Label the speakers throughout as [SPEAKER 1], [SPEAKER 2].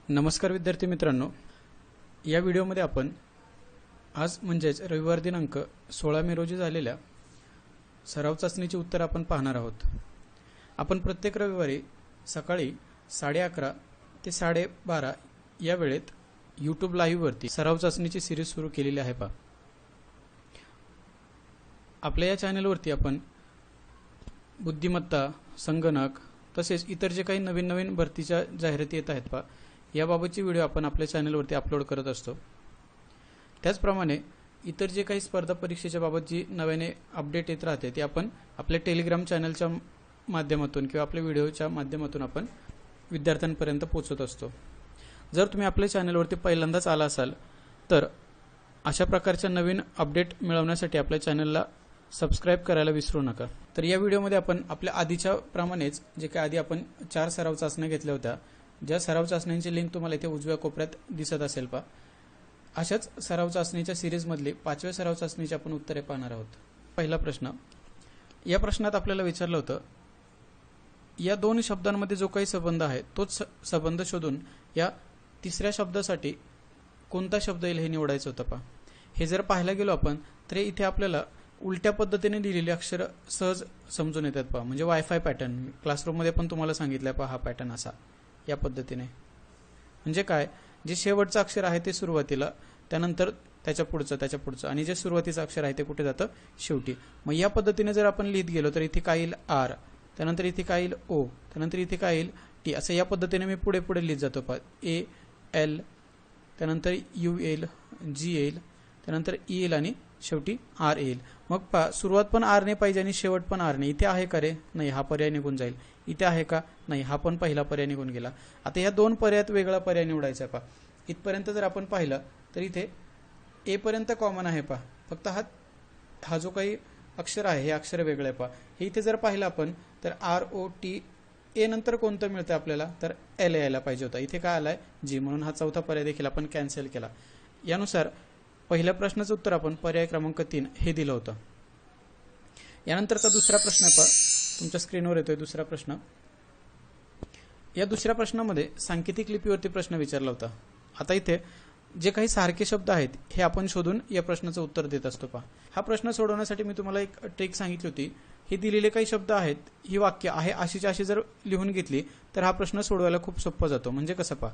[SPEAKER 1] नमस्कार विद्यार्थी मित्रांनो, या व्हिडिओमध्ये आपण आज म्हणजेच रविवार दिनांक 16 मे रोजी झालेल्या सराव चाचणीची उत्तर आपण पाहणार आहोत। आपण प्रत्येक रविवारी सकाळी 11:30 ते 12:30 या वेळेत YouTube लाईव्ह वरती सराव चाचणीची सिरीज सुरू केलेली आहे पहा। आपल्या या चॅनलवरती आपण बुद्धिमत्ता, संगणक तसेच इतर जे काही नवीन भरतीच्या जाहिराती येत आहेत पहा, याबाबतची व्हिडिओ आपण आपल्या चॅनलवरती अपलोड करत असतो। त्याचप्रमाणे इतर जे काही स्पर्धा परीक्षेच्या बाबत जी नव्याने अपडेट येत राहते ते आपण आपल्या टेलिग्राम चॅनलच्या माध्यमातून किंवा आपल्या व्हिडिओच्या माध्यमातून आपण विद्यार्थ्यांपर्यंत पोहोचवत असतो। जर तुम्ही आपल्या चॅनलवरती पहिल्यांदाच आला असाल तर अशा प्रकारच्या नवीन अपडेट मिळवण्यासाठी आपल्या चॅनलला सबस्क्राइब करायला विसरू नका। तर या व्हिडिओमध्ये आपण आपल्या आधीच्या प्रमाणेच जे काही आधी आपण 4 सराव चाचण्या घेतल्या होत्या, ज्या सराव चाचण्यांची लिंक तुम्हाला इथे उजव्या कोपऱ्यात दिसत असेल पहा, अशाच सराव चाचणीच्या सिरीजमधली 5व्या सराव चाचणीची आपण उत्तरे पाहणार आहोत। पहिला प्रश्न, या प्रश्नात आपल्याला विचारलं होतं, या दोन शब्दांमध्ये जो काही संबंध आहे तोच संबंध शोधून या तिसऱ्या शब्दासाठी कोणता शब्द येईल हे निवडायचं होतं पहा। हे जर पाहायला गेलो आपण तर इथे आपल्याला उलट्या पद्धतीने लिहिलेली अक्षर सहज समजून येतात पहा। म्हणजे वायफाय पॅटर्न क्लासरूममध्ये पण तुम्हाला सांगितलं पहा, हा पॅटर्न असा या पद्धतीने। म्हणजे काय, जे शेवटचं अक्षर आहे ते सुरुवातीला, त्यानंतर त्याच्या पुढचं आणि जे सुरुवातीचं अक्षर आहे ते कुठे जातं, शेवटी। मग या पद्धतीने जर आपण लिहित गेलो तर इथे काय येईल आर, त्यानंतर इथे काय येईल ओ, त्यानंतर इथे काय येईल टी, असं या पद्धतीने मी पुढे लिहित जातो पहा। ए एल, त्यानंतर यू येईल, जी येईल, त्यानंतर ई येईल आणि शेवटी आर येईल। मग पहा, सुरुवात पण आर ने पाहिजे आणि शेवट पण आर ने। इथे आहे का रे, नाही, हा पर्याय निघून जाईल। इथे आहे का, नाही, हा पण पहिला पर्याय निघून गेला। आता या दोन पर्यायात वेगळा पर्याय निवडायचा आहे पहा। इथपर्यंत जर आपण पाहिलं तर इथे ए पर्यंत कॉमन आहे पहा, फक्त हा जो काही अक्षर आहे हे अक्षर वेगळं आहे पहा। हे इथे जर पाहिलं आपण तर आर ओ टी, ए नंतर कोणतं मिळतं आपल्याला, तर एल यायला पाहिजे होता। इथे काय आलाय, जी, म्हणून हा चौथा पर्याय देखील आपण कॅन्सल केला। यानुसार पहिल्या प्रश्नाचं उत्तर आपण पर्याय क्रमांक 3 हे दिलं होतं। यानंतरचा दुसरा प्रश्न पहा, तुमच्या स्क्रीनवर येतोय दुसरा प्रश्न। या दुसऱ्या प्रश्नामध्ये सांकेतिक लिपीवरती प्रश्न विचारला होता। आता इथे जे काही सारखे शब्द आहेत हे आपण शोधून या प्रश्नाचं उत्तर देत असतो पहा। हा प्रश्न सोडवण्यासाठी मी तुम्हाला एक ट्रिक सांगितली होती। हे दिलेले काही शब्द आहेत, ही वाक्य आहे अशीच्या अशी जर लिहून घेतली तर हा प्रश्न सोडवायला खूप सोपा जातो। म्हणजे कसं पहा,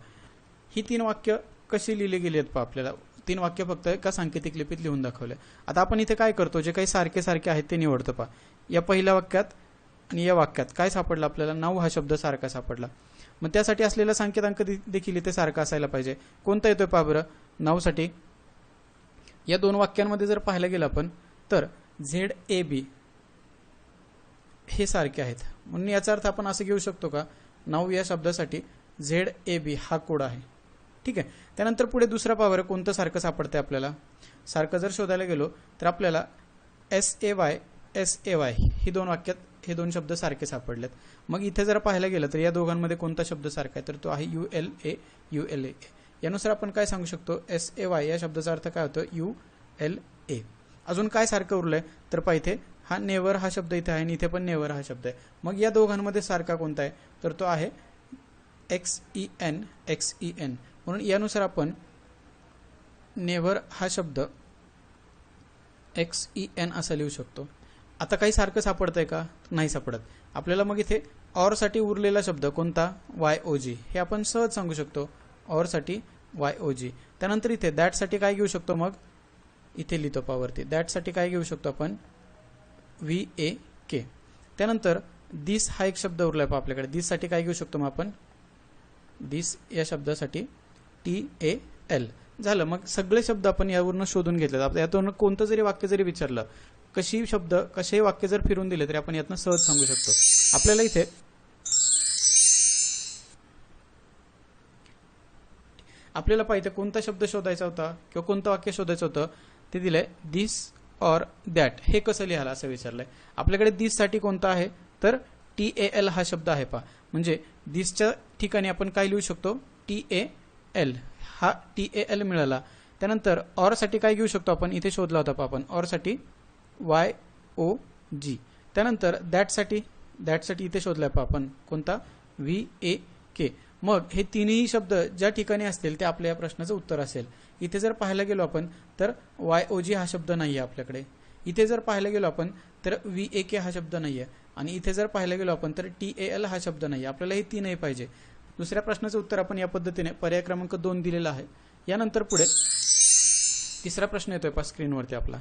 [SPEAKER 1] ही 3 वाक्य कशी लिहिली गेली आहेत पहा, आपल्याला 3 वाक्य फक्त एका सांकेतिक लिपीत लिहून दाखवले। आता आपण इथे काय करतो, जे काही सारखे आहेत ते निवडतो पहा। या पहिल्या वाक्यात आणि या वाक्यात काय सापडलं आपल्याला, नाव हा शब्द सारखा सापडला। मग त्यासाठी असलेला संकेतांक देखील इथे सारखा असायला पाहिजे। कोणता येतोय पहा बरं, नावसाठी या 2 वाक्यांमध्ये जर पाहायला गेलं आपण तर झेड ए बी हे सारखे आहेत। म्हणून याचा अर्थ आपण असं घेऊ शकतो का, नाव या शब्दासाठी झेड ए बी हा कोड आहे, ठीक आहे। त्यानंतर पुढे दुसरा पहा बरं, कोणतं सारखं सापडतंय आपल्याला। सारखं जर शोधायला गेलो तर आपल्याला एस ए वाय ही 2 वाक्यात हे 2 शब्द सारखे सापडलेत। मग इथे जर पाहायला गेलं तर या दोघांमध्ये कोणता शब्द सारखा आहे, तर तो आहे यू एल ए। यानुसार आपण काय सांगू शकतो, एस ए वाय या शब्दाचा अर्थ काय होतो, यू एल ए। अजून काय सारखं उरलंय तर पहा, इथे हा नेवर हा शब्द इथे आहे आणि इथे पण नेवर हा शब्द आहे। मग या दोघांमध्ये सारखा कोणता आहे, तर तो आहे एक्स ई एन। म्हणून यानुसार आपण नेवर हा शब्द एक्स ई एन असा लिहू शकतो। आता काही सारखं सापडतंय का, नाही सापडत आपल्याला। मग इथे ऑर साठी उरलेला शब्द कोणता, वाय ओ जी, हे आपण सहज सांगू शकतो, ऑर साठी वाय ओ जी। त्यानंतर इथे दॅट साठी काय घेऊ शकतो, मग इथे लिहितो पावरती, दॅट साठी काय घेऊ शकतो आपण, व्ही ए के। त्यानंतर दिस हा एक शब्द उरलाय पहा आपल्याकडे, दिस साठी काय घेऊ शकतो मग आपण, दिस या शब्दासाठी टी ए एल झालं। मग सगळे शब्द आपण यावरून शोधून घेतले। यातून कोणतं जरी वाक्य जरी विचारलं, कसे वाक्य जर फिरून दिले तरी आपण यातनं सहज सांगू शकतो। आपल्याला इथे आपल्याला पाहिजे कोणता शब्द शोधायचा होता किंवा कोणतं वाक्य शोधायचं होतं ते दिलंय, दिस ऑर दॅट। हे कसं लिहायला असं विचारलंय। आपल्याकडे दिस साठी कोणता आहे, तर टी ए एल हा शब्द आहे पहा। म्हणजे दिसच्या ठिकाणी आपण काय लिहू शकतो, टी ए एल, हा टी ए एल मिळाला। त्यानंतर ऑर साठी काय घेऊ शकतो आपण, इथे शोधला होता पहा आपण, ऑर साठी वाय ओ जी। त्यानंतर दॅट साठी इथे शोधलाय पहा आपण, कोणता, व्ही ए के। मग हे तिन्ही शब्द ज्या ठिकाणी असतील ते आपल्या या प्रश्नाचं उत्तर असेल. इथे जर पाहायला गेलो आपण तर YOG हा शब्द नाही आहे आपल्याकडे. इथे जर पाहायला गेलो आपण तर VAK हा शब्द नाही आहे आणि इथे जर पाहायला गेलो आपण तर TAL हा शब्द नाही. आपल्याला हे तीनही पाहिजे. दुसऱ्या प्रश्नाचं उत्तर आपण या पद्धतीने पर्याय क्रमांक 2 दिलेला आहे. यानंतर पुढे तिसरा प्रश्न येतोय पहा स्क्रीनवरती आपला.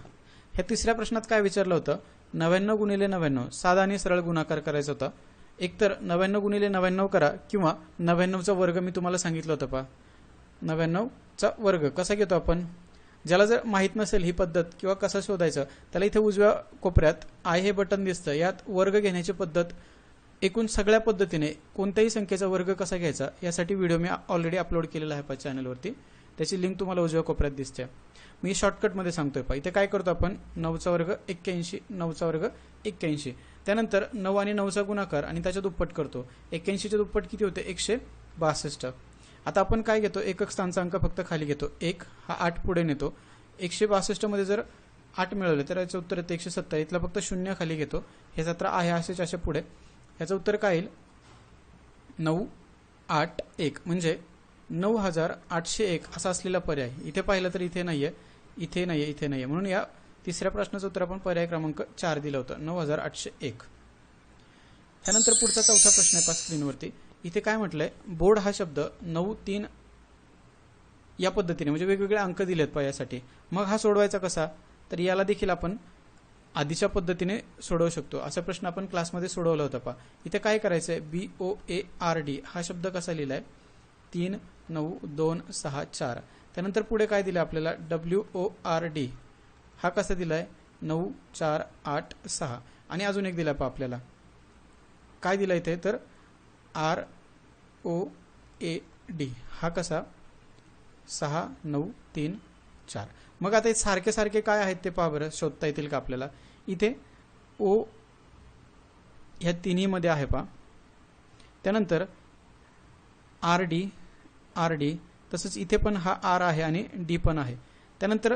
[SPEAKER 1] ह्या तिसऱ्या प्रश्नात काय विचारलं होतं, 99 गुणिले 99 साधा आणि सरळ गुणाकार करायचा होता. एकतर 99 गुणिले 99 करा किंवा 99चा वर्ग मी तुम्हाला सांगितलं होतं पहा. 99चा वर्ग कसा घेतो आपण, ज्याला जर माहीत नसेल ही पद्धत किंवा कसं शोधायचं त्याला इथे उजव्या कोपऱ्यात आय हे बटन दिसतं. यात वर्ग घेण्याची पद्धत, एकूण सगळ्या पद्धतीने कोणत्याही संख्येचा वर्ग कसा घ्यायचा यासाठी व्हिडिओ मी ऑलरेडी अपलोड केलेला आहे पहा चॅनलवरती. त्याची लिंक तुम्हाला उजव्या कोपऱ्यात दिसते. मी शॉर्टकटमध्ये सांगतोय पहा. इथे काय करतो आपण, 9चा वर्ग 81, 9चा वर्ग 81. त्यानंतर 9 आणि 9चा गुणाकार आणि त्याच्या दुप्पट करतो. 81चे दुप्पट किती होते, 162. आता आपण काय घेतो, एकक स्थानचा अंक फक्त खाली घेतो. 1 हा 8 पुढे नेतो. 162 मध्ये जर 8 मिळवले तर याचं उत्तर येते 170. इथला फक्त 0 खाली घेतो. हे 17 आहे असेच असे पुढे. याचं उत्तर काय येईल, 981 म्हणजे 9801 असा असलेला पर्याय. इथे पाहिलं तर इथे नाहीये, इथे नाहीये, इथे नाहीये. म्हणून या तिसऱ्या प्रश्नाचं उत्तर आपण पर्याय क्रमांक 4 दिलं होतं, 9801. त्यानंतर पुढचा चौथा प्रश्न आहे पहा स्क्रीनवरती. इथे काय म्हटलंय, बोर्ड हा शब्द 9, 3 या पद्धतीने म्हणजे वेगवेगळे अंक दिलेत पहा यासाठी. मग हा सोडवायचा कसा, तर याला देखील आपण आधीच्या पद्धतीने सोडवू शकतो. असा प्रश्न आपण क्लासमध्ये सोडवला होता पहा. इथे काय करायचंय, BOARD हा शब्द कसा लिहिलाय, 3, 9, 2, 6, 4. त्यानंतर पुढे काय दिलं आपल्याला, WORD हा कसा दिलाय, 9, 4, 8, 6. आणि अजून एक दिला पहा आपल्याला, काय दिला इथे तर ROAD हा कसा, 6, 9, 3, 4. मग आता सारखे सारखे काय आहेत ते पहा बरं, शोधता येतील का आपल्याला. इथे O ह्या तिन्ही मध्ये आहे पहा. त्यानंतर RD तसंच इथे पण हा R आहे आणि D पण आहे. त्यानंतर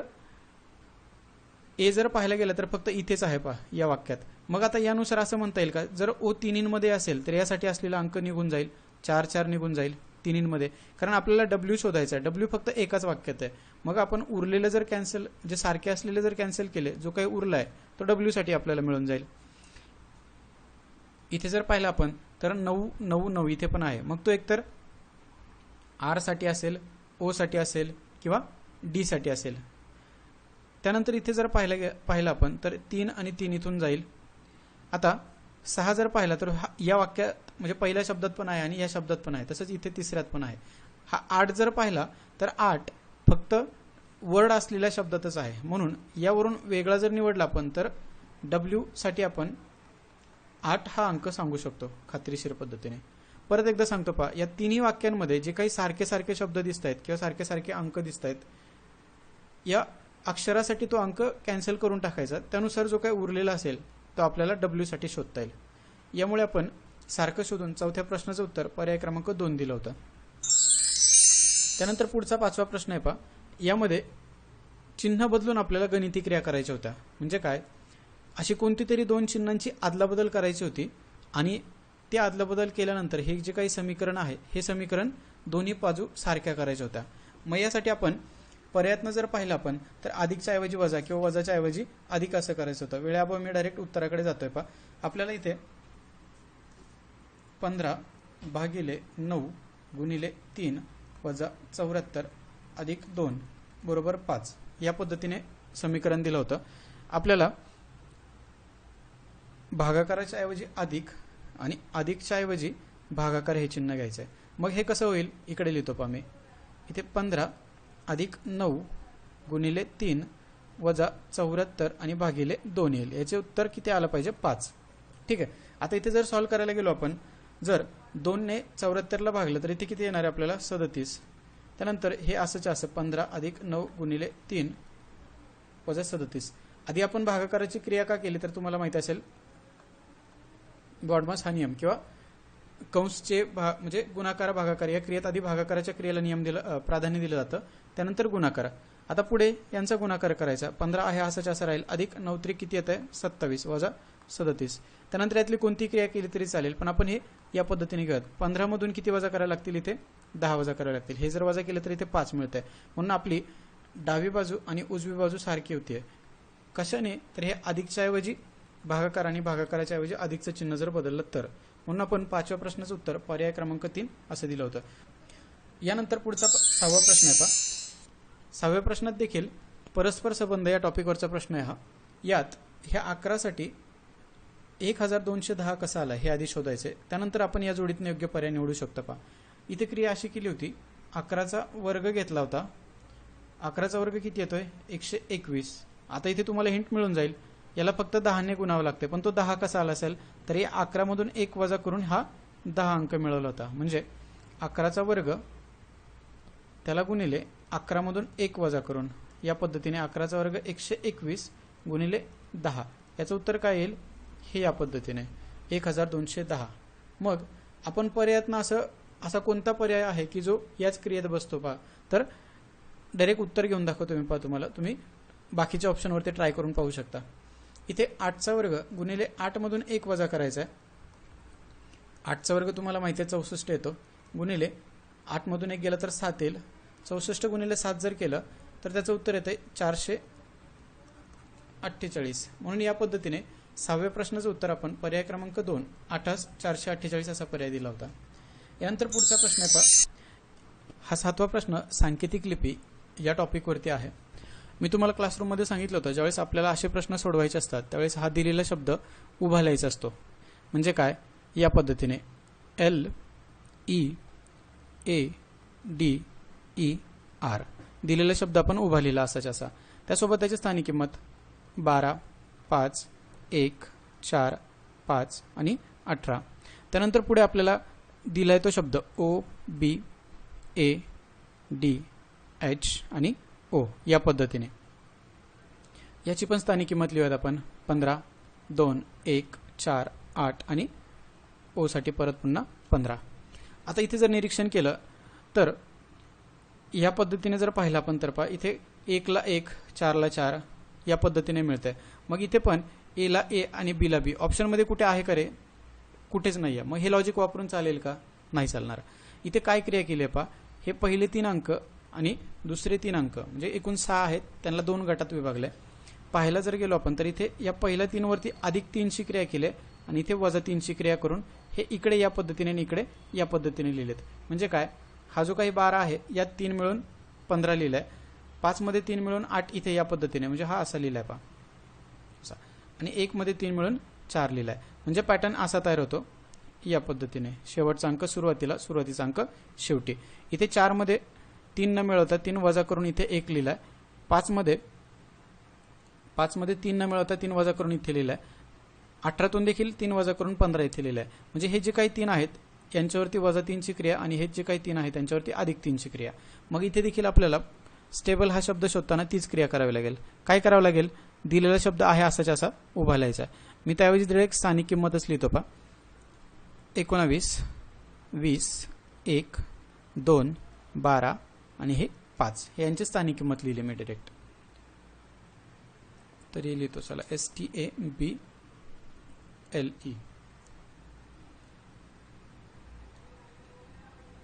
[SPEAKER 1] A जर पाहायला गेलं तर फक्त इथेच आहे पहा या वाक्यात. मग आता यानुसार असं म्हणता येईल का, जर O तिन्हींमध्ये असेल तर यासाठी असलेला अंक निघून जाईल, 4, 4 निघून जाईल तिन्हींमध्ये, कारण आपल्याला W शोधायचा आहे. W फक्त एकाच वाक्यात आहे. मग आपण उरलेलं जर कॅन्सल, जे सारखे असलेले जर कॅन्सल केले, जो काही उरला आहे तो W साठी आपल्याला मिळून जाईल. इथे जर पाहिलं आपण तर 9, 9, 9 इथे पण आहे. मग तो एकतर R साठी असेल, O साठी असेल किंवा D साठी असेल. त्यानंतर इथे जर पाहिलं आपण तर 3 आणि 3 इथून जाईल. आता 6 जर पाहिला तर या वाक्यात म्हणजे पहिल्या शब्दात पण आहे आणि या शब्दात पण आहे, तसंच इथे तिसऱ्यात पण आहे. हा 8 जर पाहिला तर 8 फक्त वर्ड असलेल्या शब्दातच आहे. म्हणून यावरून वेगळा जर निवडला आपण तर W साठी आपण 8 हा अंक सांगू शकतो खात्रीशीर पद्धतीने. परत एकदा सांगतो पहा, या तिन्ही वाक्यांमध्ये जे काही सारखे सारखे शब्द दिसत आहेत किंवा सारखे सारखे अंक दिसत आहेत, या अक्षरासाठी तो अंक कॅन्सल करून टाकायचा. त्यानुसार जो काही उरलेला असेल तो आपल्याला W साठी शोधता येईल. यामुळे आपण सारखं शोधून चौथ्या प्रश्नाचं उत्तर पर्याय क्रमांक 2 दिलं होतं. त्यानंतर पुढचा 5वा प्रश्न आहे पहा. यामध्ये चिन्ह बदलून आपल्याला गणिती क्रिया करायच्या होत्या. म्हणजे काय, अशी कोणती तरी 2 चिन्हांची आदलाबदल करायची होती आणि ते आदलाबदल केल्यानंतर हे जे काही समीकरण आहे हे समीकरण दोन्ही बाजू सारख्या करायच्या होत्या. मग यासाठी आपण पर्यायातनं जर पाहिलं आपण तर अधिकच्या ऐवजी वजा किंवा वजाच्या ऐवजी अधिक असं करायचं होतं. वेळेअभावी मी डायरेक्ट उत्तराकडे जातोय पहा. आपल्याला इथे 15/9 गुणिले 3 वजा 74 अधिक 2 बरोबर 5 या पद्धतीने समीकरण दिलं होतं. आपल्याला भागाकाराच्या ऐवजी अधिक आणि अधिकच्या ऐवजी भागाकार हे चिन्ह घ्यायचं आहे. मग हे कसं होईल, इकडे लिहितो पहा मी. इथे 15 अधिक 9 गुणिले 3 वजा 74 आणि भागिले 2 येईल. याचे उत्तर किती आलं पाहिजे, 5. ठीक आहे. आता इथे जर सॉल्व्ह करायला गेलो आपण, जर 2 ने 74 ला भागलं तर इथे किती येणार आहे आपल्याला, 37. त्यानंतर हे असंच असं 15 अधिक 9 गुणिले 3 वजा 37. आधी आपण भागाकाराची क्रिया का केली तर तुम्हाला माहिती असेल, बॉडमास हा नियम किंवा कंसचे म्हणजे गुणाकार भागाकार या क्रियेत आधी भागाकाराच्या क्रियेला प्राधान्य दिलं जातं, त्यानंतर गुणाकार. आता पुढे यांचा गुणाकार करायचा. 15 आहे असंच असं राहील, अधिक 9 त्रिक किती येत आहे 27 वजा 37. त्यानंतर यातली कोणती क्रिया केली तरी चालेल, पण आपण हे या पद्धतीने घेऊयात. 15 मधून किती वजा करायला लागतील? इथे 10 वजा करायला लागतील. हे जर वजा केलं तर इथे 5 मिळत आहे. म्हणून आपली डावी बाजू आणि उजवी बाजू सारखी होती. कशाने? तर हे अधिकच्या ऐवजी भागाकार आणि भागाकाराच्या ऐवजी अधिकचं चिन्ह जर बदललं तर. म्हणून आपण 5व्या प्रश्नाचं उत्तर पर्याय क्रमांक 3 असं दिलं होतं. यानंतर पुढचा 6वा प्रश्न आहे. 6व्या प्रश्नात देखील परस्पर संबंध या टॉपिकवरचा प्रश्न आहे हा. यात ह्या 11 साठी 1210 कसा आला हे आधी शोधायचे. त्यानंतर आपण या जोडीतून योग्य पर्याय निवडू शकतो. इथे क्रिया अशी केली होती, 11चा वर्ग घेतला होता. 11चा वर्ग किती येतोय? 121. आता इथे तुम्हाला हिंट मिळून जाईल, याला फक्त 10ने गुणावं लागते, पण तो 10 कसा आला असेल? तर या 11 मधून 1 वजा करून हा 10 अंक मिळवला होता. म्हणजे 11चा वर्ग त्याला गुणिले 11 मधून 1 वजा करून, या पद्धतीने 11चा वर्ग 121 गुणिले 10. याचं उत्तर काय येईल? हे या पद्धतीने 1210. मग आपण पर्यायातनं असा कोणता पर्याय आहे की जो याच क्रियेत बसतो पहा? तर डायरेक्ट उत्तर घेऊन दाखवतो मी तुम्हाला. तुम्ही बाकीच्या ऑप्शनवरती ट्राय करून पाहू शकता. इथे 8चा वर्ग गुणिले 8 मधून 1 वजा करायचा आहे. 8चा वर्ग तुम्हाला माहिती आहे 64 येतो, गुणिले 8 मधून 1 गेला तर 7 येईल. 64 गुणिले 7 जर केलं तर त्याचं उत्तर येते 448. म्हणून या पद्धतीने 6व्या प्रश्नाचं उत्तर आपण पर्याय क्रमांक 2 448 असा पर्याय दिला होता. यानंतर पुढचा प्रश्न आहे पहा. हा 7वा प्रश्न सांकेतिक लिपी या टॉपिकवरती आहे. मी तुम्हाला क्लासरूममध्ये सांगितलं होतं, ज्यावेळेस आपल्याला असे प्रश्न सोडवायचे असतात त्यावेळेस हा दिलेला शब्द उभा लिहायचा असतो. म्हणजे काय? या पद्धतीने LEADER दिलेला शब्द आपण उभा लिहिला असाच असा. त्यासोबत त्याची स्थानिक किंमत 12, 5, 1, 4, 5 आणि 18. त्यानंतर पुढे आपल्याला दिलाय तो शब्द OBADH आणि O या पद्धतीने. याची पण स्थानिक किंमत लिहूयात आपण 15, 2, 1, 4, 8 आणि O साठी परत पुन्हा 15. आता इथे जर निरीक्षण केलं तर या पद्धतीने जर पाहिलं आपण तर पहा, इथे 1 ला 1, 4 ला 4 या पद्धतीने मिळतंय. मग इथे पण A ला A आणि B ला B ऑप्शनमध्ये कुठे आहे का रे? कुठेच नाही आहे. मग हे लॉजिक वापरून चालेल का? नाही चालणार. इथे काय क्रिया केली आहे पहा, हे पहिले 3 अंक आणि दुसरे 3 अंक म्हणजे एकूण 6 आहेत, त्यांना 2 गटात विभागले. पाहायला जर गेलो आपण तर इथे या पहिल्या 3 वरती +3 ची क्रिया केली आणि इथे -3 ची क्रिया करून हे इकडे या पद्धतीने आणि इकडे या पद्धतीने लिहिलेत. म्हणजे काय? हा जो काही 12 आहे यात 3 मिळून 15 लिहिलाय, 5 मध्ये 3 मिळून 8 इथे या पद्धतीने, म्हणजे हा असा लिहिलाय पहा, आणि 1 मध्ये 3 मिळून 4 लिहिलाय. म्हणजे पॅटर्न असा तयार होतो या पद्धतीने. शेवटचा अंक सुरुवातीला, सुरुवातीचा अंक शेवटी. इथे 4 मध्ये 3 न मिळवता 3 वजा करून इथे 1 लिहिलाय. 5 मध्ये 3 न मिळवता 3 वजा करून इथे लिहिलाय. 18तून देखील 3 वजा करून 15 इथे लिहिलाय. म्हणजे हे जे काही 3 आहेत यांच्यावरती -3 ची क्रिया आणि हे जे काही 3 आहेत त्यांच्यावरती +3 ची क्रिया. मग इथे देखील आपल्याला स्टेबल हा शब्द शोधताना तीच क्रिया करावी लागेल. काय करावं लागेल? दिलेला शब्द आहे असाच असा उभा लिहायचा आहे. मी त्याऐवजी डायरेक्ट स्थानिक किंमतच लिहितो पहा. 19, 20, 1, 2, 12 आणि हे 5 हे यांची स्थानिक किंमत लिहिली मी डायरेक्ट. तर हे लिहितो चला STABLE.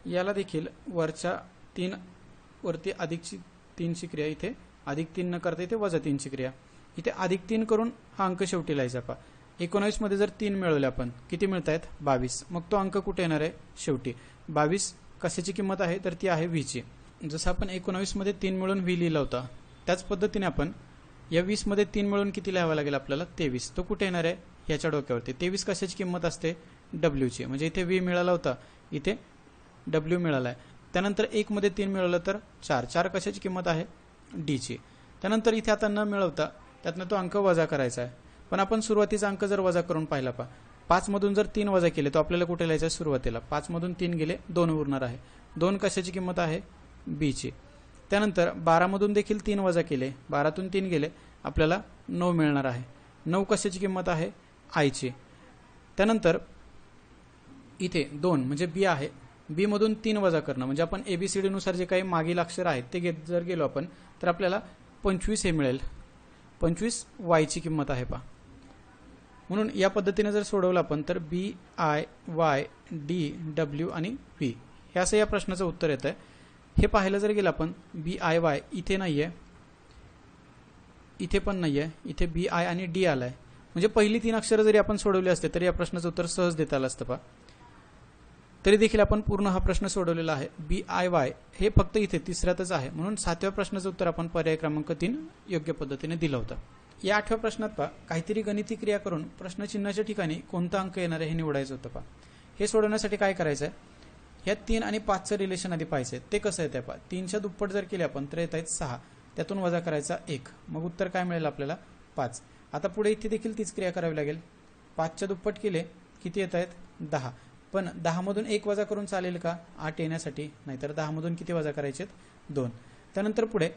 [SPEAKER 1] याला देखील वरच्या 3 वरती +3 ची क्रिया, इथे +3 न करता इथे -3 ची क्रिया. इथे +3 करून हा अंक शेवटी लिहायचा पहा. 19 मध्ये जर 3 मिळवले आपण किती मिळत आहेत? 22. मग तो अंक कुठे येणार आहे? शेवटी. 22 कशाची किंमत आहे? तर ती आहे V ची. जसं आपण 19 मध्ये 3 मिळून V लिहिला होता त्याच पद्धतीने आपण या 20 मध्ये 3 मिळून किती लिहावं लागेल आपल्याला? 23. तो कुठे येणार आहे? याच्या डोक्यावरती. 23 कशाची किंमत असते? W ची. म्हणजे इथे V मिळाला होता, इथे W मिळालाय. त्यानंतर 1 मध्ये 3 मिळवलं तर 4. 4 कशाची किंमत आहे? D ची. त्यानंतर इथे आता न मिळवता त्यातनं तो अंक वजा करायचा आहे. पण आपण सुरुवातीचा अंक जर वजा करून पाहिला पहा, 5 मधून जर 3 वजा केले तो आपल्याला कुठे लिहायचं आहे? सुरुवातीला. 5 मधून 3 गेले 2 उरणार आहे. 2 कशाची किंमत आहे? B ची. त्यानंतर 12 मधून देखील 3 वजा केले, 12तून 3 गेले आपल्याला 9 मिळणार आहे. 9 कशाची किंमत आहे? I ची. त्यानंतर इथे 2 म्हणजे B आहे. B मधून 3 वजा करणं म्हणजे आपण ABCD नुसार जे काही मागील अक्षर आहेत ते घेत जर गेलो आपण तर आपल्याला 25 हे मिळेल. 25 Y ची किंमत आहे पहा. म्हणून या पद्धतीने जर सोडवलं आपण तर B I Y D W आणि पी हे असं या प्रश्नाचं उत्तर येतं आहे. हे पाहायला जर गेलं आपण बी आय वाय इथे नाही आहे, इथे पण नाही आहे, इथे बी आय आणि डी आला आहे. म्हणजे पहिली 3 अक्षरं जरी आपण सोडवली असते तरी या प्रश्नाचं उत्तर सहज देता आलं असतं. तरी देखील आपण पूर्ण हा प्रश्न सोडवलेला आहे. बी आय वाय हे फक्त इथे तिसऱ्यातच आहे, म्हणून 7व्या प्रश्नाचं उत्तर आपण पर्याय क्रमांक 3 योग्य पद्धतीने दिलं होतं. या 8व्या प्रश्नात काहीतरी गणिती क्रिया करून प्रश्नचिन्हाच्या ठिकाणी कोणता अंक येणार आहे हे निवडायचं होतं. हे सोडवण्यासाठी काय करायचं आहे, ह्या 3 आणि 5चं रिलेशन आधी पाहायचं आहे. ते कसं आहे त्या 3च्या दुप्पट जर केले आपण तर येत आहेत 6, त्यातून वजा करायचा 1, मग उत्तर काय मिळेल आपल्याला 5. आता पुढे इथे देखील तीच क्रिया करावी लागेल. 5च्या दुप्पट केले किती येत आहेत 10, पण 10 मधून 1 वजा करून चालेल का 8 येण्यासाठी, नाहीतर 10 मधून किती वजा करायचे 2. त्यानंतर पुढे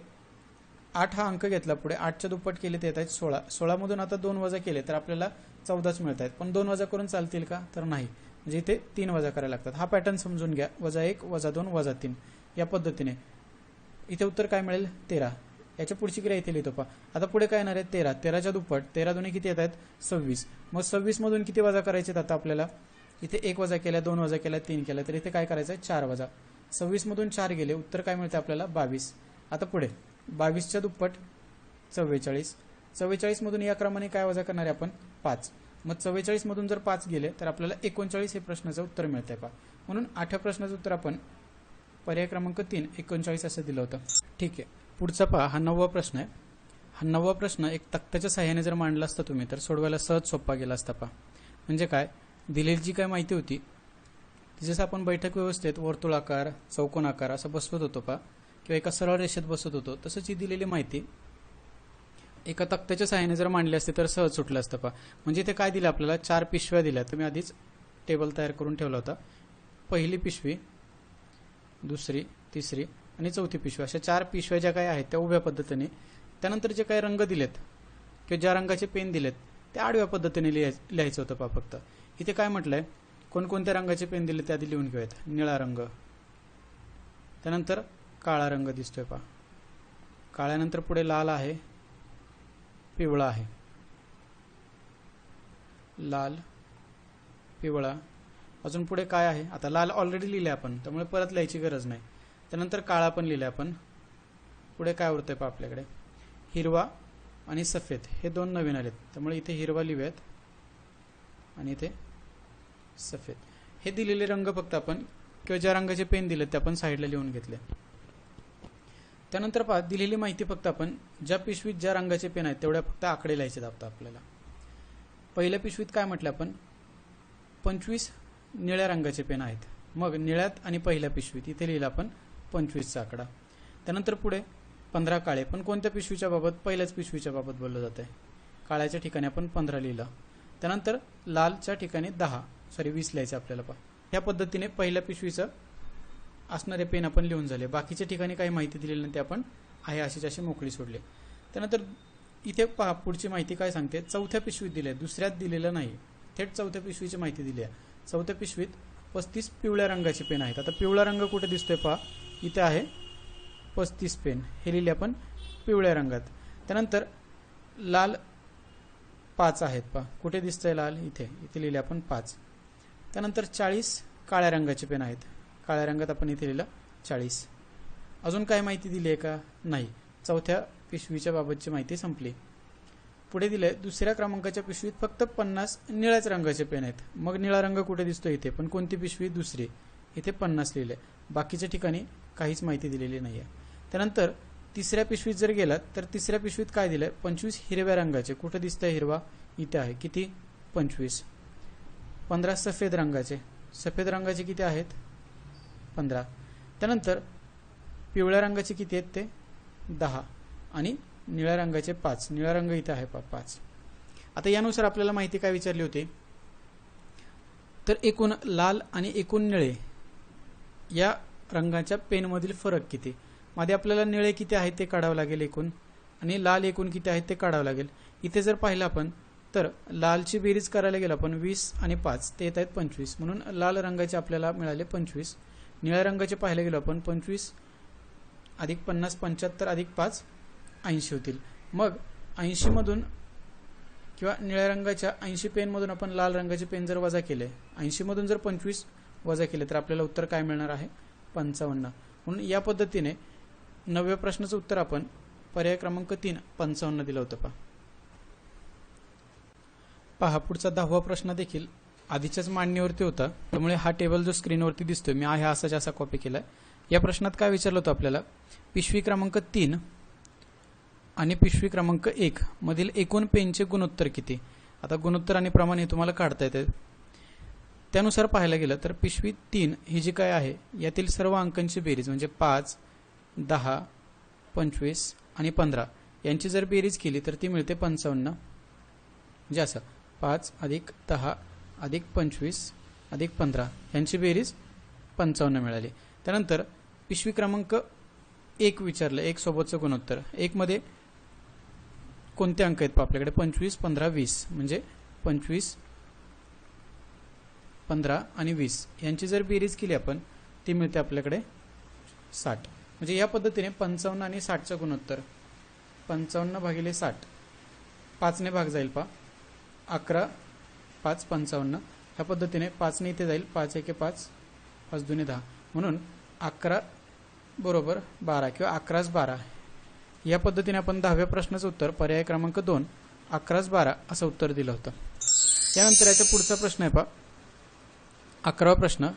[SPEAKER 1] 8 हा अंक घेतला, पुढे 8च्या दुप्पट केले ते येत आहेत 16, 16 मधून आता 2 वजा केले तर आपल्याला 14च मिळत आहेत, पण 2 वजा करून चालतील का तर नाही, म्हणजे इथे 3 वजा करायला लागतात. हा पॅटर्न समजून घ्या. -1 -2 -3 या पद्धतीने इथे उत्तर काय मिळेल 13. याच्या पुढची क्रिया इथे लिहितो पहा. आता पुढे काय येणार आहे 13, 13च्या दुप्पट 13 दोन्ही किती येत आहेत 26, मग 26 मधून किती वजा करायचे आता आपल्याला, इथे 1 वजा केला, 2 वजा केला, 3 केला, तर इथे काय करायचं आहे 4 वजा. 26 मधून 4 गेले, उत्तर काय मिळते आपल्याला 22. आता पुढे 22च्या दुप्पट 44, 44 मधून या क्रमाने काय वजा करणार आहे आपण 5, मग 44 मधून जर 5 गेले तर आपल्याला 39 हे प्रश्नाचं उत्तर मिळतंय पहा. म्हणून 8व्या प्रश्नाचं उत्तर आपण पर्याय क्रमांक 3 39 असं दिलं होतं. ठीक आहे, पुढचा पहा. हा 9वा प्रश्न आहे. हा 9वा प्रश्न एक तक्त्याच्या सहाय्याने जर मांडला असता तुम्ही तर सोडवायला सहज सोपा गेला असता पहा. म्हणजे काय, दिलेली जी काय माहिती होती ती जसं आपण बैठक व्यवस्थेत वर्तुळाकार चौकोनाकार असं बसवत होतो पहा, किंवा एका सरळ रेषेत बसवत होतो, तसंच ही दिलेली माहिती एका तक्त्याच्या सहाय्याने जर मांडली असते तर सहज सुटलं असतं पहा. म्हणजे इथे काय दिलं आपल्याला 4 पिशव्या दिल्या. तुम्ही आधीच टेबल तयार करून ठेवला होता. पहिली पिशवी, दुसरी, तिसरी आणि चौथी पिशवी अशा 4 पिशव्या ज्या काय आहेत त्या उभ्या पद्धतीने, त्यानंतर जे काही रंग दिलेत किंवा ज्या रंगाचे पेन दिलेत ते आडव्या पद्धतीने लिहायचं होतं पहा. फक्त इथे काय म्हटलंय, कोणकोणत्या रंगाचे पेन दिले ते आधी लिहून घेऊयात. निळा रंग, त्यानंतर काळा रंग दिसतोय पहा, काळ्यानंतर पुढे लाल आहे, पिवळा आहे, लाल, पिवळा, अजून पुढे काय आहे, आता लाल ऑलरेडी लिहिले आपण त्यामुळे परत लिहायची गरज नाही. त्यानंतर काळा पण लिहिला आपण. पुढे काय उरतंय पहा आपल्याकडे, हिरवा आणि सफेद हे 2 नवीन आलेत त्यामुळे इथे हिरवा लिहूयात आणि इथे सफेद. हे दिलेले रंग फक्त आपण किंवा ज्या रंगाचे पेन दिलेत ते आपण साईडला लिहून घेतले. त्यानंतर पहा, दिलेली माहिती फक्त आपण ज्या पिशवीत ज्या रंगाचे पेन आहेत तेवढ्या फक्त आकडे लिहायचे आहेत आपल्याला. पहिल्या पिशवीत काय म्हटलं आपण 25 निळ्या रंगाचे पेन आहेत, मग निळ्यात आणि पहिल्या पिशवीत इथे लिहिला आपण 25चा आकडा. त्यानंतर पुढे 15 काळे, पण कोणत्या पिशवीच्या बाबत, पहिल्याच पिशवीच्या बाबत बोललं जात आहे. काळ्याच्या ठिकाणी आपण 15 लिहिलं. त्यानंतर लालच्या ठिकाणी 20 लिहायचं आपल्याला पहा. ह्या पद्धतीने पहिल्या पिशवीचं असणारे पेन आपण लिहून झाले. बाकीच्या ठिकाणी काही माहिती दिलेली नाही ते आपण आहे अशीच अशी मोकळी सोडले. त्यानंतर इथे पहा पुढची माहिती काय सांगते, चौथ्या पिशवीत दिले, दुसऱ्यात दिलेलं नाही, थेट चौथ्या पिशवीची माहिती दिली आहे. चौथ्या पिशवीत 35 पिवळ्या रंगाचे पेन आहेत. आता पिवळा रंग कुठे दिसतोय पहा, इथे आहे 35 पेन, हे लिहिले आपण पिवळ्या रंगात. त्यानंतर लाल 5 आहेत पहा, कुठे दिसतंय लाल, इथे लिहिले आपण 5. त्यानंतर 40 काळ्या रंगाचे पेन आहेत, काळ्या रंगात आपण इथे लिहिलं 40. अजून काय माहिती दिली आहे का, नाही. चौथ्या पिशवीच्या बाबतची माहिती संपली. पुढे दिले दुसऱ्या क्रमांकाच्या पिशवीत फक्त 50 निळ्याच रंगाचे पेन आहेत, मग निळा रंग कुठे दिसतो इथे, पण कोणती पिशवी, दुसरी, इथे 50 लिहिले. बाकीच्या ठिकाणी काहीच माहिती दिलेली नाही आहे. त्यानंतर तिसऱ्या पिशवीत जर गेलात तर तिसऱ्या पिशवीत काय दिलंय 25 हिरव्या रंगाचे, कुठे दिसतंय हिरवा, इथे आहे, किती 25. 15 सफेद रंगाचे, सफेद रंगाचे किती आहेत 15. त्यानंतर पिवळ्या रंगाचे किती आहेत ते 10 आणि निळ्या रंगाचे 5, निळा रंग इथे आहे 5. आता यानुसार आपल्याला माहिती काय विचारली होती, तर एकूण लाल आणि एकूण निळे या रंगाच्या पेनमधील फरक किती. मध्ये आपल्याला निळे किती आहेत ते काढावं लागेल एकूण, आणि लाल एकूण किती आहेत ते काढावं लागेल. इथे जर पाहिलं आपण तर लालची बेरीज करायला गेलो आपण 20 आणि 5 ते येत आहेत 25, म्हणून लाल रंगाचे आपल्याला मिळाले 25. निळ्या रंगाचे पाहायला गेलो आपण 25 अधिक 50 75 अधिक 5 80 होतील. मग 80 मधून किंवा निळ्या रंगाच्या 80 पेनमधून आपण लाल रंगाचे पेन जर वजा केले, 80 मधून जर 25 वजा केले तर आपल्याला उत्तर काय मिळणार आहे? 55. म्हणून या पद्धतीने 9व्या प्रश्नाचं उत्तर आपण पर्याय क्रमांक 3 55 दिलं होतं. पहा पुढचा 10वा प्रश्न देखील आधीच्याच मांडणीवरती होता, त्यामुळे हा टेबल जो स्क्रीनवरती दिसतोय मी आहे असा कॉपी केलाय. या प्रश्नात काय विचारलं होतं आपल्याला? पिशवी क्रमांक 3 आणि पिशवी क्रमांक 1 मधील एकूण पेनचे गुणोत्तर किती? आता गुणोत्तर आणि प्रमाण हे तुम्हाला काढता येते. त्यानुसार पाहायला गेलं तर पिशवी 3 ही जी काय आहे यातील सर्व अंकांची बेरीज म्हणजे 5, 10, 25 आणि 15 यांची जर बेरीज केली तर ती मिळते 55. म्हणजे असं 5 अधिक 10 अधिक 25 अधिक 15 यांची बेरीज 55 मिळाली. त्यानंतर पिशवी क्रमांक 1 विचारलं, 1 सोबतचं गुणोत्तर. 1 मध्ये कोणते अंक आहेत आपल्याकडे? 25, 15, 20 म्हणजे 25, 15 आणि 20 यांची जर बेरीज केली आपण ती मिळते आपल्याकडे 60. म्हणजे या पद्धतीने 55 आणि 60चं गुणोत्तर 55 भागिले 60 5 ने भाग जाईल. 11, 5, 55. ह्या पद्धतीने 5 ने इथे जाईल. 5 1 5, 5 2 10. म्हणून 11 बरोबर 12 किंवा 11 12. या पद्धतीने आपण 10व्या प्रश्नाचं उत्तर पर्याय क्रमांक 2 11 12 असं उत्तर दिलं होतं. त्यानंतर याचा पुढचा प्रश्न आहे 11वा प्रश्न.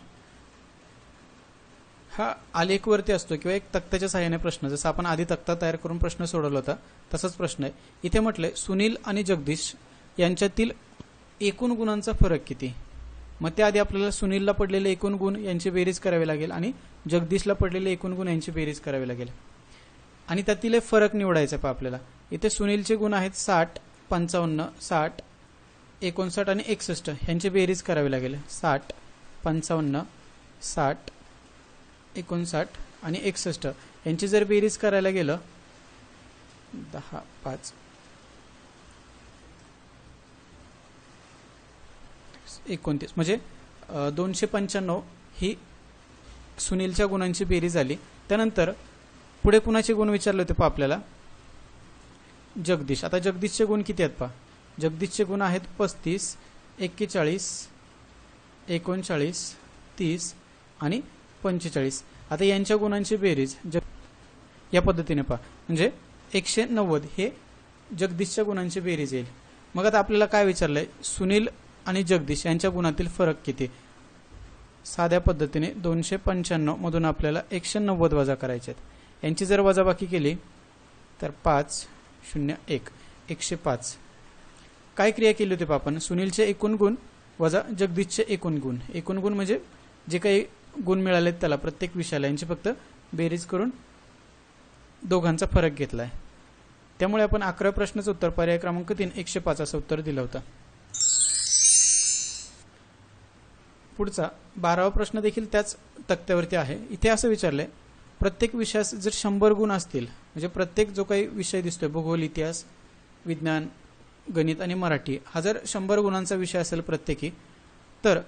[SPEAKER 1] हा आलेखवरती असतो किंवा एक तक्त्याच्या सहाय्याने प्रश्न, जसं आपण आधी तक्ता तयार करून प्रश्न सोडवला होता तसाच प्रश्न आहे. इथे म्हटलंय सुनील आणि जगदीश यांच्यातील एकूण गुणांचा फरक किती? मग त्याआधी आपल्याला सुनीलला पडलेले एकूण गुण यांची बेरीज करावी लागेल आणि जगदीशला पडलेले एकूण गुण यांची बेरीज करावी लागेल आणि त्यातील फरक निवडायचा आपल्याला. इथे सुनीलचे गुण आहेत 60, 55, 60, 59 आणि 61 यांची बेरीज करावी लागेल. 60, 55, 60, 59 आणि 61 यांची जर बेरीज करायला गेलं 10, 5, 29 म्हणजे 295 ही सुनीलच्या गुणांची बेरीज आली. त्यानंतर पुढे कुणाचे गुण विचारले होते आपल्याला? जगदीश. आता जगदीशचे गुण किती आहेत जगदीशचे गुण आहेत 35, 41, 39, 30 आणि 45. आता यांच्या गुणांची बेरीज या पद्धतीने म्हणजे 190 हे जगदीशच्या गुणांची बेरीज येईल. मग आता आपल्याला काय विचारलंय? सुनील आणि जगदीश यांच्या गुणातील फरक किती? साध्या पद्धतीने 295 मधून आपल्याला 190 वजा करायचे आहेत. यांची जर वजाबाकी केली तर 5, 0, 1, 105. काय क्रिया केली होती आपण? सुनीलचे एकूण गुण वजा जगदीशचे एकूण गुण. एकूण गुण म्हणजे जे काही गुण मिळालेत त्याला प्रत्येक विषयाला यांची फक्त बेरीज करून दोघांचा फरक घेतलाय. त्यामुळे आपण 11व्या प्रश्नाचं उत्तर पर्याय क्रमांक 3 105 असं उत्तर दिलं होतं. पुढचा 12वा प्रश्न देखील त्याच तक्त्यावरती आहे. इथे असं विचारलंय प्रत्येक विषयास जर 100 गुण असतील म्हणजे प्रत्येक जो काही विषय दिसतोय भूगोल, इतिहास, विज्ञान, गणित आणि मराठी हा जर 100 गुणांचा विषय असेल प्रत्येकी तर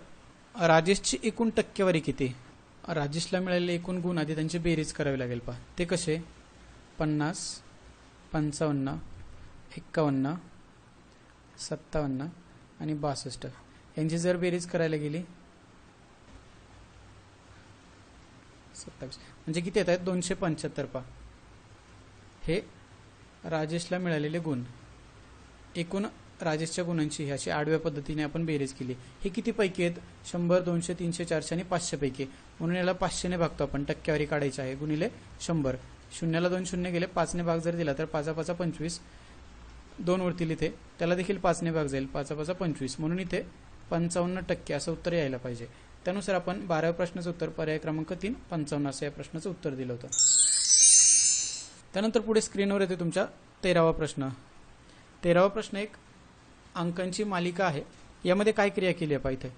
[SPEAKER 1] राजेशची एकूण टक्केवारी किती? राजेशला मिळालेले एकूण गुण आधी त्यांची बेरीज करावी लागेल. ते कसे? 50, 55, 51, 57 आणि 62 यांची जर बेरीज करायला गेली 27 म्हणजे किती येत आहेत? 275. हे राजेशला मिळालेले गुण. एकूण राजेशच्या गुणांची ही अशी आडव्या पद्धतीने आपण बेरीज केली. हे किती पैकी आहेत? 100, 200, 300, 400 आणि 500 पैकी. म्हणून याला 500 ने भागतो आपण. टक्केवारी काढायची आहे. गुणिले 100. शून्याला 2 शून्य गेले. 5 ने भाग जर दिला तर 5 5 25. 2 उरतील इथे. त्याला देखील 5 ने भाग जाईल. 5 5 25. म्हणून इथे 55% असं उत्तर यायला पाहिजे. त्यानुसार आपण 12व्या प्रश्नाचं उत्तर पर्याय क्रमांक 3 55 असं या प्रश्नाचं उत्तर दिलं होतं. त्यानंतर पुढे स्क्रीनवर येते तुमच्या 13वा प्रश्न. 13वा प्रश्न एक अंकांची मालिका आहे. यामध्ये काय क्रिया केली आहे इथे?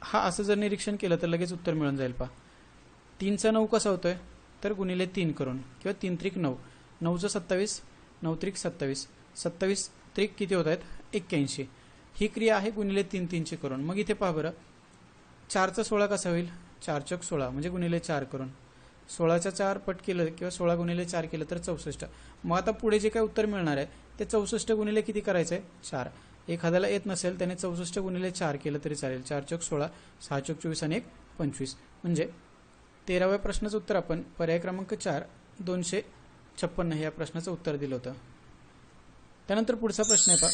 [SPEAKER 1] हा असं जर निरीक्षण केलं तर लगेच उत्तर मिळून जाईल. 3चा 9 कसा होतोय? तर गुणिले 3 करून किंवा 3 त्रिक 9. 9चं 27, 9 त्रिक 27. 27 त्रिक किती होत आहेत? 81. ही क्रिया आहे गुणिले 3 3ची करून. मग इथे पहा बरं 4चा 16 कसा होईल? 4 चौक 16 म्हणजे गुणिले 4 करून. 16च्या 4 पट केलं किंवा 16 गुणिले 4 केलं तर 64. मग आता पुढे जे काही उत्तर मिळणार आहे ते 64 गुणिले किती करायचं आहे 4. एखाद्याला येत नसेल त्याने 64 गुणिले 4 केलं तरी चालेल. 4 चौक 16, 6 चौक 24 आणि 1 25. म्हणजे 13व्या प्रश्नाचं उत्तर आपण पर्याय क्रमांक 4 256 हे या प्रश्नाचं उत्तर दिलं होतं. त्यानंतर पुढचा प्रश्न आहे पहा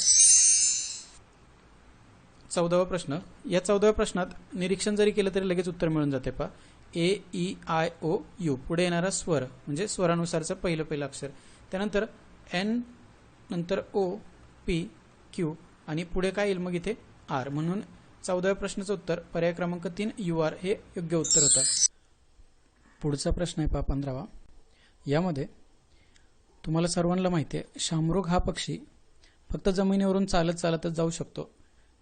[SPEAKER 1] 14वा प्रश्न. या 14व्या प्रश्नात निरीक्षण जरी केलं तरी लगेच उत्तर मिळून जाते पहा. ए ई आय ओ यू पुढे येणारा स्वर म्हणजे स्वरानुसारचं पहिलं अक्षर, त्यानंतर एन, नंतर ओ, पी, क्यू आणि पुढे काय येईल मग इथे आर. म्हणून 14व्या प्रश्नाचं उत्तर पर्याय क्रमांक 3 यू आर हे योग्य उत्तर होतं. पुढचा प्रश्न आहे पहा 15वा. यामध्ये तुम्हाला सर्वांना माहिती आहे शामरुग हा पक्षी फक्त जमिनीवरून चालतच जाऊ शकतो.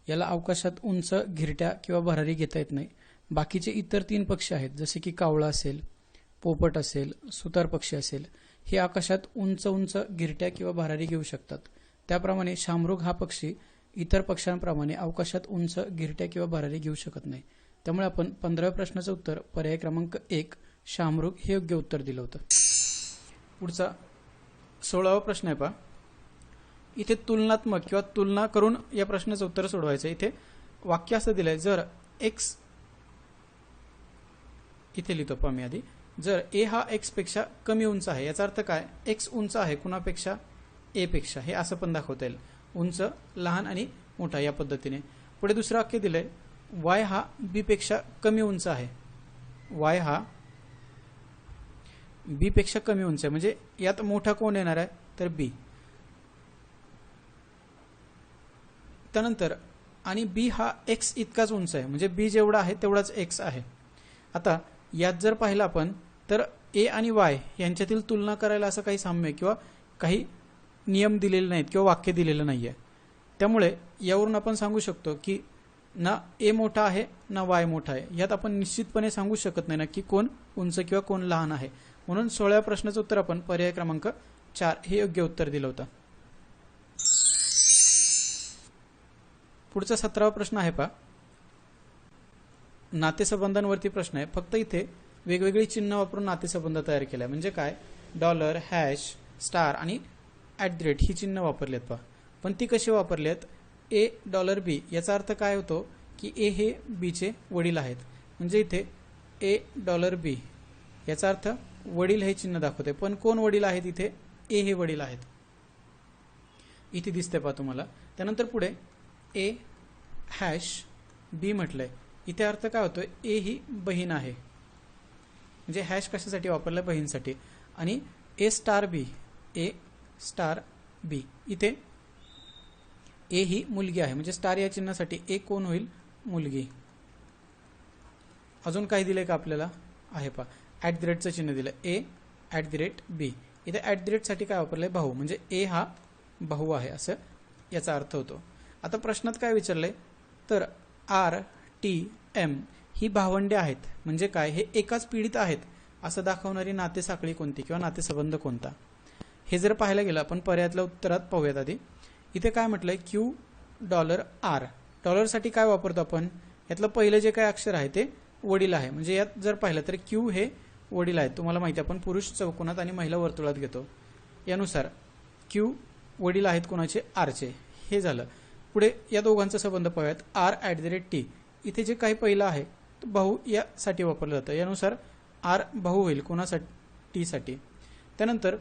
[SPEAKER 1] याला अवकाशात उंच घिरट्या किंवा भरारी घेता येत नाही. बाकीचे इतर 3 पक्षी आहेत जसे की कावळा असेल, पोपट असेल, सुतार पक्षी असेल, हे आकाशात उंच घिरट्या किंवा भरारी घेऊ शकतात. त्याप्रमाणे शामरुग हा पक्षी इतर पक्ष्यांप्रमाणे अवकाशात उंच घिरट्या किंवा भरारी घेऊ शकत नाही. त्यामुळे आपण 15व्या प्रश्नाचं उत्तर पर्याय क्रमांक 1 शामरुग हे योग्य उत्तर दिलं होतं. पुढचा 16वा प्रश्न आहे पहा. इथे तुलनात्मक किंवा तुलना करून या प्रश्नाचं उत्तर सोडवायचं. इथे वाक्य असं दिलंय, जर एक्स, इथे लिहितो पहा मी आधी, जर ए हा एक्स पेक्षा कमी उंच आहे, याचा अर्थ काय, एक्स उंच आहे कुणापेक्षा, ए पेक्षा, हे असं पण दाखवता येईल. उंच, लहान आणि मोठा या पद्धतीने. पुढे दुसरं वाक्य दिलंय, वाय हा बी पेक्षा कमी उंच आहे, वाय हा बी पेक्षा कमी उंच आहे, म्हणजे यात मोठा कोण येणार आहे तर बी. त्यानंतर आणि बी हा एक्स इतकाच उंच आहे, म्हणजे बी जेवढा आहे तेवढाच एक्स आहे. आता यात जर पाहिलं आपण तर ए आणि वाय यांच्यातील तुलना करायला असं काही साम्य किंवा काही नियम दिलेले नाहीत किंवा वाक्य दिलेलं नाही आहे. त्यामुळे यावरून आपण सांगू शकतो की ना ए मोठा आहे ना वाय मोठा आहे. यात आपण निश्चितपणे सांगू शकत नाही नक्की कोण उंच किंवा कोण लहान आहे. म्हणून 16व्या प्रश्नाचं उत्तर आपण पर्याय क्रमांक 4 हे योग्य उत्तर दिलं होतं. पुढचा 17वा प्रश्न आहे पहा. नातेसंबंधांवरती प्रश्न आहे. फक्त इथे वेगवेगळी चिन्ह वापरून नातेसंबंध तयार केला. म्हणजे काय, डॉलर, हॅश, स्टार आणि @ ही चिन्ह वापरलेत पहा. पण ती कशी वापरलेत, ए डॉलर बी याचा अर्थ काय होतो की ए हे बीचे वडील आहेत. म्हणजे इथे ए डॉलर बी याचा अर्थ वडील हे चिन्ह दाखवते. पण कोण वडील आहेत इथे, ए हे वडील आहेत, इथे दिसते पहा तुम्हाला. त्यानंतर पुढे ए हॅश बी म्हटलंय, इथे अर्थ काय होतोय, ए ही बहीण आहे, म्हणजे हॅश कशासाठी वापरलाय, बहीणसाठी. आणि ए स्टार बी, ए स्टार बी, इथे ए ही मुलगी आहे, म्हणजे स्टार या चिन्हासाठी ए कोण होईल, मुलगी. अजून काही दिलंय का आपल्याला, आहे पहा, @ चिन्ह दिलं, ए @ बी. इथे @ साठी काय वापरलंय, भाऊ, म्हणजे ए हा भाऊ आहे असं याचा अर्थ होतो. आता प्रश्नात काय विचारलंय तर आर टी एम ही भावंडे आहेत, म्हणजे काय, हे एकाच पिढीत आहेत असं दाखवणारी नातेसाखळी कोणती किंवा नातेसंबंध कोणता. हे जर पाहायला गेलं आपण पर्यायातल्या उत्तरात पाहूयात आधी. इथे काय म्हटलंय, क्यू डॉलर आर. डॉलरसाठी काय वापरतो आपण, यातलं पहिलं जे काय अक्षर आहे ते वडील आहे, म्हणजे यात जर पाहिलं तर क्यू हे वडील आहेत. तुम्हाला माहिती आहे आपण पुरुष चौकोनात आणि महिला वर्तुळात घेतो. यानुसार क्यू वडील आहेत कोणाचे, आरचे. हे झालं. पुढे या दोघांचा संबंध पाहूयात. आर @ टी, इथे जे काही पहिलं आहे तो भाऊ यासाठी वापरलं जातं. यानुसार आर भाऊ होईल कोणासाठी, टी साठी. त्यानंतर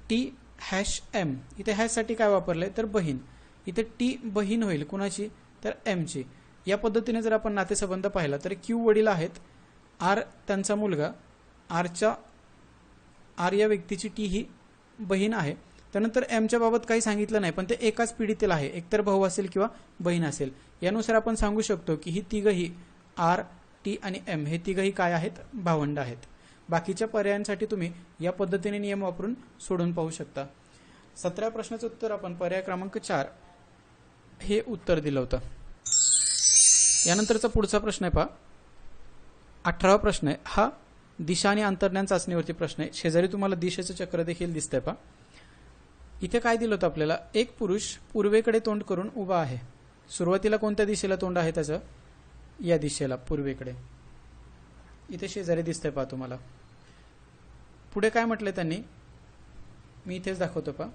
[SPEAKER 1] टी हॅश एम, इथे हॅशसाठी काय वापरलंय तर बहीण, इथे टी बहीण होईल कोणाची तर एमची. या पद्धतीने जर आपण नातेसंबंध पाहिला तर क्यू वडील आहेत, आर त्यांचा मुलगा, आर या व्यक्तीची टी ही बहीण आहे. त्यानंतर एमच्या बाबत काही सांगितलं नाही, पण ते एकाच पिढीतील आहे, एकतर भाऊ असेल किंवा बहीण असेल. यानुसार आपण सांगू शकतो की ही तिघही आर, टी आणि एम हे तिघही काय आहेत, भावंड आहेत. बाकीच्या पर्यायांसाठी तुम्ही या पद्धतीने नियम वापरून सोडून पाहू शकता. 17व्या प्रश्नाचं उत्तर आपण पर्याय क्रमांक 4 हे उत्तर दिलं होतं. यानंतरचा पुढचा प्रश्न आहे पहा, 18वा प्रश्न आहे. हा दिशा आणि अंतर्ज्ञान चाचणीवरती प्रश्न आहे. शेजारी तुम्हाला दिशेचं चक्र देखील दिसतंय पहा. इथे काय दिलं होतं आपल्याला, एक पुरुष पूर्वेकडे तोंड करून उभा आहे. सुरुवातीला कोणत्या दिशेला तोंड आहे त्याचं, या दिशेला, पूर्वेकडे. इथे शेजारी दिसतंय पहा तुम्हाला. पुढे काय म्हटलंय त्यांनी, मी इथेच दाखवतो पहा,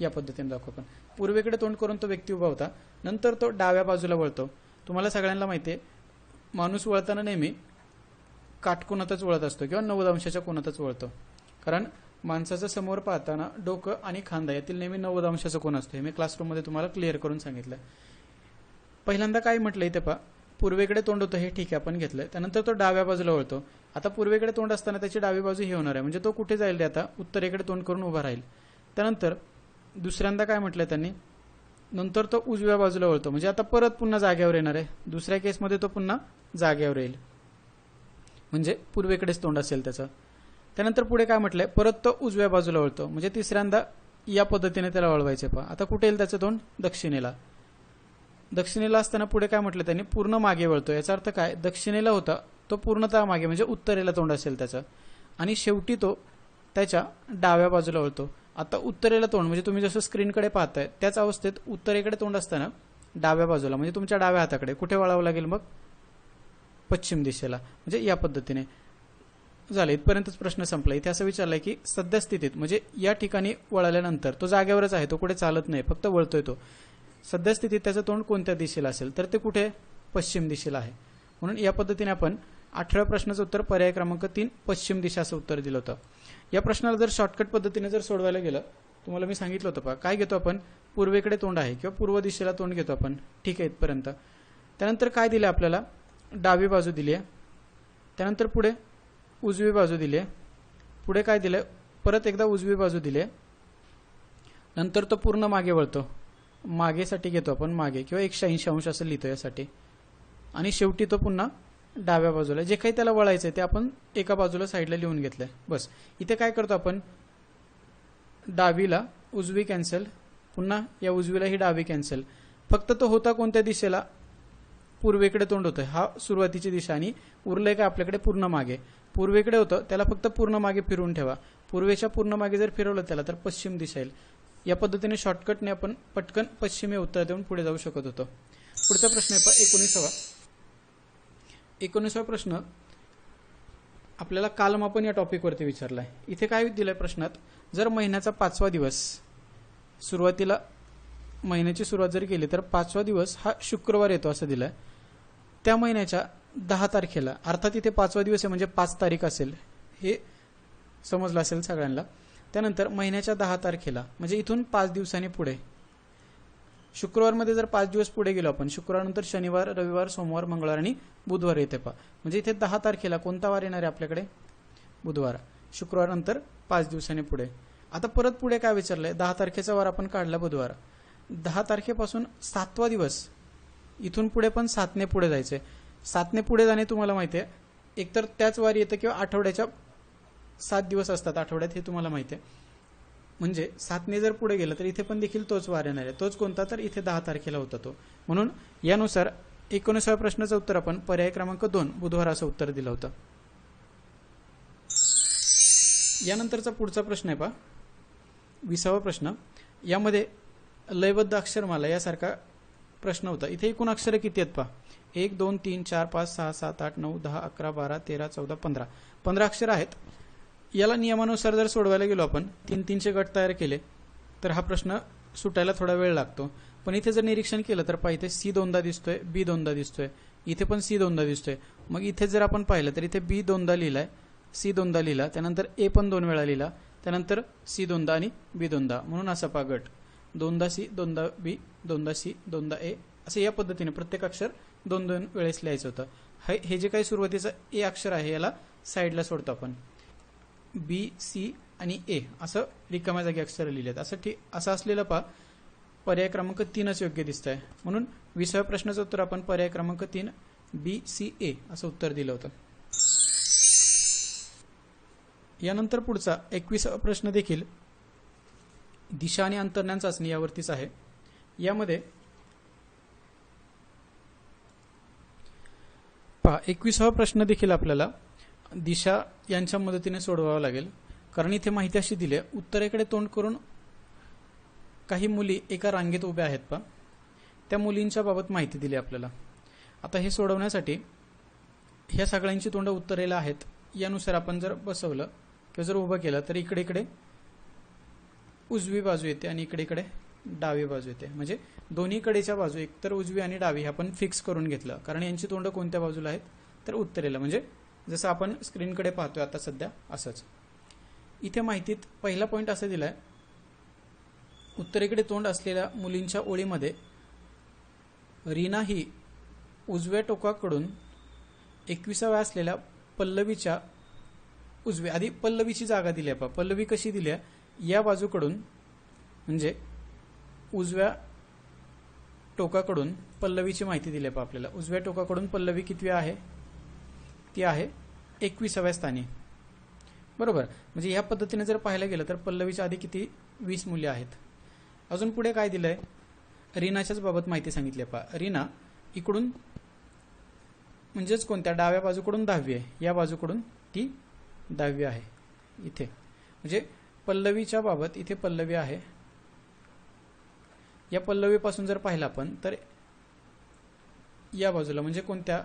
[SPEAKER 1] या पद्धतीने दाखवतो आपण. पूर्वेकडे तोंड करून तो व्यक्ती उभा होता, नंतर तो डाव्या बाजूला वळतो. तुम्हाला सगळ्यांना माहिती आहे, माणूस वळताना नेहमी काटकोनातच वळत असतो किंवा 90 अंशाच्या कोनातच वळतो, कारण माणसाचं समोर पाहताना डोकं आणि खांदा यातील नेहमी 90 अंशाचा कोन असतो. हे मी क्लासरूममध्ये तुम्हाला क्लिअर करून सांगितलं. पहिल्यांदा काय म्हटलं इथे पहा, पूर्वेकडे तोंड होतं, हे ठीक आहे आपण घेतलंय. त्यानंतर तो डाव्या बाजूला वळतो. आता पूर्वेकडे तोंड असताना त्याची डावी बाजू हे होणार आहे, म्हणजे तो कुठे जाईल, ते आता उत्तरेकडे तोंड करून उभा राहील. त्यानंतर दुसऱ्यांदा काय म्हटलंय त्यांनी, नंतर तो उजव्या बाजूला वळतो, म्हणजे आता परत पुन्हा जागेवर येणार आहे. दुसऱ्या केसमध्ये तो पुन्हा जागेवर येईल, म्हणजे पूर्वेकडेच तोंड असेल त्याचं. त्यानंतर पुढे काय म्हटलंय, परत तो उजव्या बाजूला वळतो, म्हणजे तिसऱ्यांदा या पद्धतीने त्याला वळवायचे. पहा आता कुठे येईल त्याचं तोंड, दक्षिणेला. दक्षिणेला असताना पुढे काय म्हटलं त्यांनी, पूर्ण मागे वळतो. याचा अर्थ काय, दक्षिणेला होता तो पूर्णतः मागे, म्हणजे उत्तरेला तोंड असेल त्याचं. आणि शेवटी तो त्याच्या डाव्या बाजूला वळतो. आता उत्तरेला तोंड म्हणजे तुम्ही जसं स्क्रीनकडे पाहताय त्याच अवस्थेत उत्तरेकडे तोंड असताना डाव्या बाजूला, म्हणजे तुमच्या डाव्या हाताकडे कुठे वळावं लागेल मग, पश्चिम दिशेला. म्हणजे या पद्धतीने झालं. इथपर्यंतच प्रश्न संपला. इथे असं विचारलंय की सद्यस्थितीत म्हणजे या ठिकाणी वळाल्यानंतर तो जागेवरच आहे, तो कुठे चालत नाही, फक्त वळतोय तो. सद्यस्थितीत त्याचं तोंड कोणत्या दिशेला असेल, तर ते कुठे, पश्चिम दिशेला आहे. म्हणून या पद्धतीने आपण 18व्या प्रश्नाचं उत्तर पर्याय क्रमांक 3 पश्चिम दिशा असं उत्तर दिलं होतं. या प्रश्नाला जर शॉर्टकट पद्धतीने जर सोडवायला गेलं, तुम्हाला मी सांगितलं होतं पहा, काय घेतो आपण, पूर्वेकडे तोंड आहे किंवा पूर्व दिशेला तोंड घेतो आपण, ठीक आहे इथपर्यंत. त्यानंतर काय दिलं आपल्याला, डावी बाजू दिली आहे. त्यानंतर पुढे उजवी बाजू दिली आहे. पुढे काय दिलं, परत एकदा उजवी बाजू दिली आहे. नंतर तो पूर्ण मागे वळतो, मागेसाठी घेतो आपण मागे किंवा 180 अंश असं लिहितो यासाठी. आणि शेवटी तो पुन्हा डाव्या बाजूला, जे काही त्याला वळायचं आहे ते आपण एका बाजूला साईडला लिहून घेतलंय. बस इथे काय करतो आपण, डावीला उजवी कॅन्सल, पुन्हा या उजवीला ही डावी कॅन्सल. फक्त तो होता कोणत्या दिशेला, पूर्वेकडे तोंड होतं, हा सुरुवातीची दिशा. आणि उरलंय का आपल्याकडे पूर्ण मागे, पूर्वेकडे होतं त्याला फक्त पूर्ण मागे फिरवून ठेवा. पूर्वेच्या पूर्ण मागे जर फिरवलं त्याला तर पश्चिम दिशा येईल. या पद्धतीने शॉर्टकटने आपण पटकन पश्चिमी उत्तर देऊन पुढे जाऊ शकत होतो. पुढचा प्रश्न आहे 19वा प्रश्न आपल्याला कालमापन या टॉपिकवरती विचारलाय. इथे काय दिलंय प्रश्नात, जर महिन्याचा 5वा दिवस, सुरुवातीला महिन्याची सुरुवात जर केली तर 5वा दिवस हा शुक्रवार येतो असं दिलंय. त्या महिन्याच्या 10 तारखेला, अर्थात इथे 5वा दिवस आहे म्हणजे 5 तारीख असेल, हे समजलं असेल सगळ्यांना. त्यानंतर महिन्याच्या 10 तारखेला म्हणजे इथून 5 दिवसांनी पुढे, शुक्रवारमध्ये जर 5 दिवस पुढे गेलो आपण, शुक्रवारनंतर शनिवार, रविवार, सोमवार, मंगळवार आणि बुधवार येते पहा. म्हणजे इथे 10 तारखेला कोणता वार येणार आहे आपल्याकडे, बुधवार. शुक्रवार नंतर 5 दिवसांनी पुढे. आता परत पुढे काय विचारलंय, 10 तारखेचा वार आपण काढला बुधवार. 10 तारखेपासून 7वा दिवस, इथून पुढे पण 7ने पुढे जायचंय. 7ने पुढे जाणे तुम्हाला माहिती आहे, एकतर त्याच वारी येतं किंवा आठवड्याच्या 7 दिवस असतात आठवड्यात, हे तुम्हाला माहिती आहे. म्हणजे 7ने जर पुढे गेलं तर इथे पण देखील तोच वार येणार आहे. तोच कोणता, तर इथे 10 तारखेला होता तो. म्हणून यानुसार 19व्या प्रश्नाचं उत्तर आपण पर्याय क्रमांक 2 बुधवार असं उत्तर दिलं होतं. यानंतरचा पुढचा प्रश्न आहे पहा 20वा प्रश्न. यामध्ये लयबद्ध अक्षरमाला यासारखा प्रश्न होता. इथे एकूण अक्षरं किती आहेत पहा, 1 2 3 4 5 6 7 8 9 10 11 12 13 14 15 अक्षर आहेत. याला नियमानुसार जर सोडवायला गेलो आपण, 3-3चे गट तयार केले तर हा प्रश्न सुटायला थोडा वेळ लागतो. पण इथे जर निरीक्षण केलं तर पहा, इथे सी दोनदा दिसतोय, बी दोनदा दिसतोय, इथे पण सी दोनदा दिसतोय. मग इथे जर आपण पाहिलं तर इथे बी दोनदा लिहिलाय, सी दोनदा लिहिला, त्यानंतर ए पण 2 वेळा लिहिला, त्यानंतर सी दोनदा आणि बी दोनदा. म्हणून असा पहा गट, दोनदा सी, दोनदा बी, दोनदा सी, दोनदा ए, असं या पद्धतीने प्रत्येक अक्षर 2-2 वेळेस लिहायचं होतं. हे जे काही सुरुवातीचं ए अक्षर आहे याला साईडला सोडतो आपण. बी, सी आणि ए असं रिकाम्या जागी अक्षर लिहिलेत. असं असलेलं पहा पर्याय क्रमांक 3च योग्य दिसत आहे. म्हणून 20व्या प्रश्नाचं उत्तर आपण पर्याय क्रमांक 3 बी, सी, ए असं उत्तर दिलं होतं. यानंतर पुढचा 21वा प्रश्न देखील दिशा आणि अंतर्ज्ञान चाचणी यावरतीच आहे. यामध्ये पहा 21वा प्रश्न देखील आपल्याला दिशा यांच्या मदतीने सोडवावा लागेल. कारण इथे माहिती अशी दिली आहे, उत्तरेकडे तोंड करून काही मुली एका रांगेत उभ्या आहेत पहा, त्या मुलींच्या बाबत माहिती दिली आपल्याला. आता हे सोडवण्यासाठी ह्या सगळ्यांची तोंड उत्तरेला आहेत यानुसार आपण जर बसवलं किंवा जर उभं केलं तर इकडे इकडे उजवी बाजू येते आणि इकडे इकडे डावी बाजू येते. म्हणजे दोन्ही कडेच्या बाजू एकतर उजवी आणि डावी हे आपण फिक्स करून घेतलं, कारण यांची तोंड कोणत्या बाजूला आहेत तर उत्तरेला. म्हणजे जसं आपण स्क्रीनकडे पाहतोय आता सध्या असंच. इथे माहितीत पहिला पॉईंट असा दिलाय, उत्तरेकडे तोंड असलेल्या मुलींच्या ओळीमध्ये रीना ही उजव्या टोकाकडून 21व्या असलेल्या पल्लवीच्या उजव्या, आधी पल्लवीची जागा दिली आहे. पल्लवी कशी दिली आहे, या बाजूकडून म्हणजे उजव्या टोकाकडून पल्लवीची माहिती दिली आहे आपल्याला. उजव्या टोकाकडून पल्लवी कितवी आहे, ती आहे 21व्या स्थानी. बरोबर. म्हणजे ह्या पद्धतीने जर पाहायला गेलं तर पल्लवीच्या आधी किती 20 मुले आहेत. अजून पुढे काय दिलंय, रीनाच्याच बाबत माहिती सांगितली आहे. रीना इकडून म्हणजेच कोणत्या डाव्या बाजूकडून 10वी आहे, या बाजूकडून ती 10वी आहे इथे. म्हणजे पल्लवीच्या बाबत इथे पल्लवी आहे. या पल्लवीपासून जर पाहिलं आपण तर या बाजूला म्हणजे कोणत्या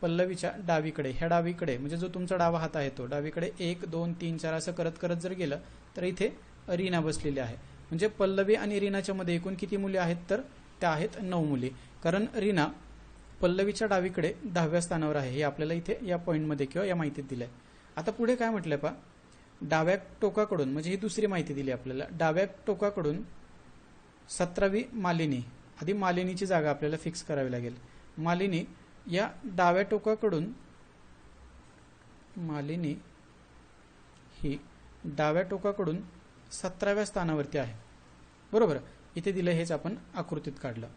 [SPEAKER 1] पल्लवीच्या डावीकडे, ह्या डावीकडे म्हणजे जो तुमचा डावा हात आहे तो डावीकडे 1 2 3 4 असं करत करत जर गेलं तर इथे रीना बसलेली आहे. म्हणजे पल्लवी आणि रीनाच्या मध्ये एकूण किती मुली आहेत तर त्या आहेत 9 मुली. कारण रीना पल्लवीच्या डावीकडे 10व्या स्थानावर आहे, हे आपल्याला इथे या पॉईंटमध्ये किंवा या माहितीत दिलंय. आता पुढे काय म्हटलंय पहा, डाव्या टोकाकडून म्हणजे ही दुसरी माहिती दिली आपल्याला. डाव्या टोकाकडून 17वी मालिनी, आधी मालिनीची जागा आपल्याला फिक्स करावी लागेल. मालिनी या डाव्या टोकाकडून, मालिनी ही डाव्या टोकाकडून 17व्या स्थानावरती आहे. बरोबर. इथे दिलं, हेच आपण आकृतीत काढलं.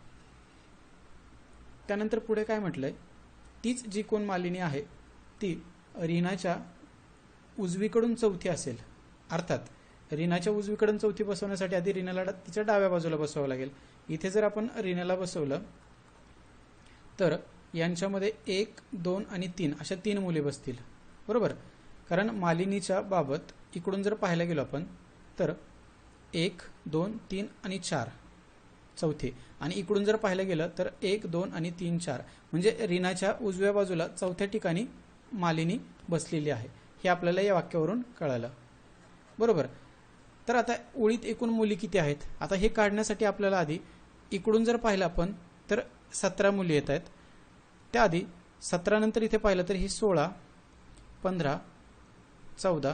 [SPEAKER 1] त्यानंतर पुढे काय म्हटलंय, तीच जी कोण मालिनी आहे ती रीनाच्या उजवीकडून चौथी असेल. अर्थात रीनाच्या उजवीकडून चौथी बसवण्यासाठी आधी रीनाला तिच्या डाव्या बाजूला बसवावं लागेल. इथे जर आपण रीनाला बसवलं तर यांच्यामध्ये 1 2 आणि 3 अशा 3 मुले बसतील. बरोबर. कारण मालिनीच्या बाबत इकडून जर पाहायला गेलो आपण तर 1 2 3 आणि 4 चौथी, आणि इकडून जर पाहायला गेलं तर 1 2 आणि 3 4 म्हणजे रीनाच्या उजव्या बाजूला चौथ्या ठिकाणी मालिनी बसलेली आहे. हे आपल्याला या वाक्यावरून कळालं. बरोबर. तर आता ओळीत एकूण मुली किती आहेत, आता हे काढण्यासाठी आपल्याला आधी इकडून जर पाहिलं आपण तर 17 मुली येत आहेत. त्याआधी 17 नंतर इथे पाहिलं तर ही 16 15 14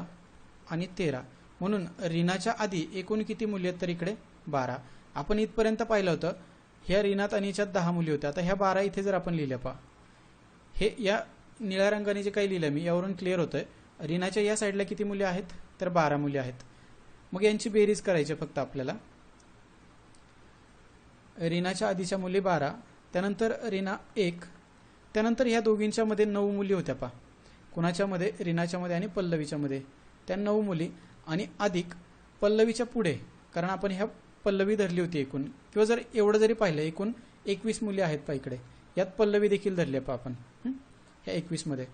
[SPEAKER 1] आणि 13, म्हणून रीनाच्या आधी एकूण किती मुली आहेत तर इकडे 12. आपण इथपर्यंत पाहिलं होतं ह्या रीनात आणि याच्यात 10 मुली होत्या. आता ह्या 12 इथे जर आपण लिहिल्या पहा, हे या निळ्या रंगाने जे काही लिहिलं मी यावरून क्लिअर होतंय रीनाच्या या साईडला किती मुली आहेत तर 12 मुली आहेत. मग यांची बेरीज करायची फक्त आपल्याला. रीनाच्या आधीच्या मुली 12, त्यानंतर रीना 1, त्यानंतर ह्या दोघींच्या मध्ये 9 मुली होत्या पहा, कुणाच्या मध्ये, रीनाच्या मध्ये आणि पल्लवीच्या मध्ये, त्या 9 मुली आणि अधिक पल्लवीच्या पुढे, कारण आपण ह्या पल्लवी धरली होती एकूण, किंवा जर एवढं जरी पाहिलं एकूण 21 मुली आहेत पहा इकडे, यात पल्लवी देखील धरली आहे पहा आपण ह्या 21 मध्ये.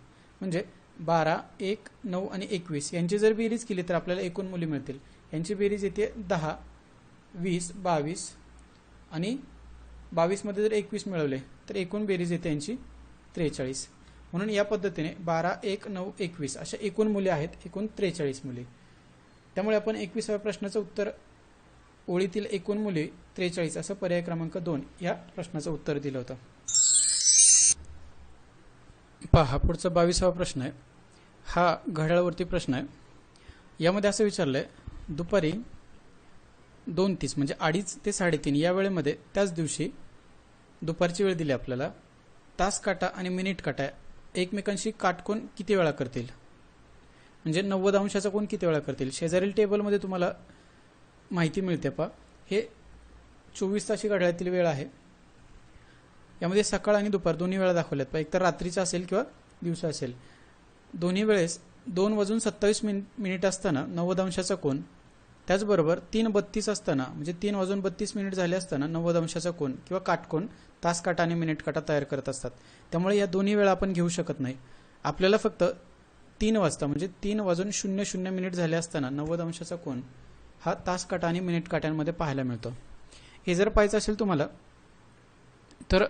[SPEAKER 1] म्हणजे 12 1 9 आणि 21 यांची जर बेरीज केली तर आपल्याला एकूण मुली मिळतील. यांची बेरीज येते 10 20 22 आणि 22 मध्ये जर 21 मिळवले तर एकूण बेरीज येते यांची 43. म्हणून या पद्धतीने 12 1 9 21 अशा एकूण मुली आहेत, एकूण 43 मुली. त्यामुळे आपण 21व्या प्रश्नाचं उत्तर ओळीतील एकूण मुली 43 असं पर्याय क्रमांक 2 या प्रश्नाचं उत्तर दिलं होतं. पहा पुढचा 22वा प्रश्न आहे. हा घड्याळावरती प्रश्न आहे. यामध्ये असं विचारलंय, दुपारी 2:30 म्हणजे 2:30 ते 3:30 या वेळेमध्ये त्याच दिवशी दुपारची वेळ दिली आपल्याला, तास काटा आणि मिनिट काटा एकमेकांशी काटकोन किती वेळा करतील, म्हणजे 90 अंशाचा कोन किती वेळा करतील. शेजारील टेबलमध्ये तुम्हाला माहिती मिळते पहा, हे 24 ताशी घड्याळातील वेळ आहे. यामध्ये सकाळ आणि दुपार दोन्ही वेळा दाखवल्यात पहा, एक तर रात्रीचा असेल किंवा दिवसा असेल. दोन्ही वेळेस 2:27 मिनिट असताना 90 अंशाचा कोन, त्याचबरोबर 3:32 असताना म्हणजे 3:32 झाले असताना 90 अंशाचा कोन किंवा काटकोन तास काटा आणि मिनिट काटा तयार करत असतात. त्यामुळे या दोन्ही वेळा आपण घेऊ शकत नाही. आपल्याला फक्त 3 वाजता म्हणजे 3:00 झाले असताना 90 अंशाचा कोन हा तास काटा आणि मिनिट काट्यांमध्ये पाहायला मिळतो. हे जर पाहायचं असेल तुम्हाला तर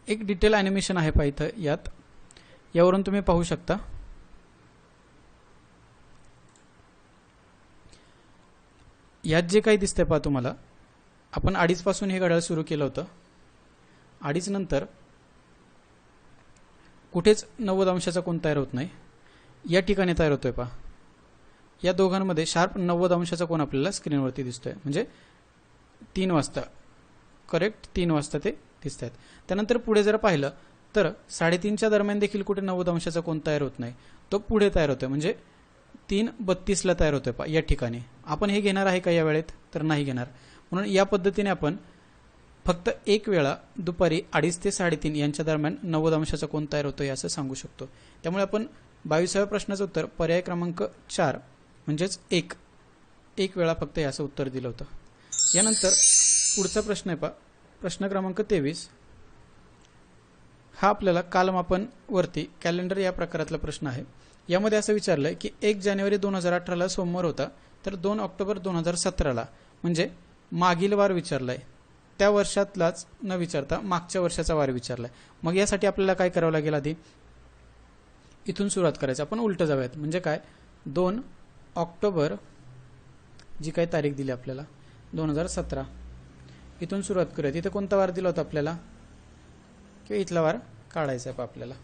[SPEAKER 1] एक डिटेल ॲनिमेशन आहे पहा इथं. यावरून तुम्ही पाहू शकता यात जे काही दिसतंय पहा तुम्हाला, आपण 2.5 पासून हे घड्याळ सुरू केलं होतं. 2.5 नंतर कुठेच 90 अंशाचा कोन तयार होत नाही. या ठिकाणी तयार होतोय पहा. या दोघांमध्ये शार्प 90 अंशाचा कोन आपल्याला स्क्रीनवरती दिसतोय. म्हणजे 3 वाजता, करेक्ट 3 वाजता ते दिसत आहेत. त्यानंतर पुढे जर पाहिलं तर 3:30च्या दरम्यान देखील कुठे 90 अंशाचा कोन तयार होत नाही. तो पुढे तयार होतोय, म्हणजे 3:32ला तयार होतोय पहा. या ठिकाणी आपण हे घेणार आहे का या वेळेत? तर नाही घेणार. म्हणून या पद्धतीने आपण फक्त एक वेळा दुपारी 2:30 ते 3:30 यांच्या दरम्यान 90 अंशाचा कोन तयार होतोय असं सांगू शकतो. त्यामुळे आपण 22व्या प्रश्नाचं उत्तर पर्याय क्रमांक 4 म्हणजेच एक वेळा फक्त याचं उत्तर दिलं होतं. यानंतर पुढचा प्रश्न आहे पहा, प्रश्न क्रमांक 23. हा आपल्याला कालमापन वरती कॅलेंडर या प्रकारातला प्रश्न आहे. यामध्ये असं विचारलंय की 1 जानेवारी 2018ला सोमवार होता, तर 2 ऑक्टोबर 2017ला म्हणजे मागील वार विचारलाय. त्या वर्षातलाच न विचारता मागच्या वर्षाचा वार विचारलाय. मग यासाठी आपल्याला काय करावं लागेल? आधी इथून सुरुवात करायचं. आपण उलट जाऊयात. म्हणजे काय, 2 ऑक्टोबर जी काही तारीख दिली आपल्याला 2017, इथून सुरुवात करूयात. इथे कोणता वार दिला होता आपल्याला, किंवा इथला वार काढायचा आहे आपल्याला.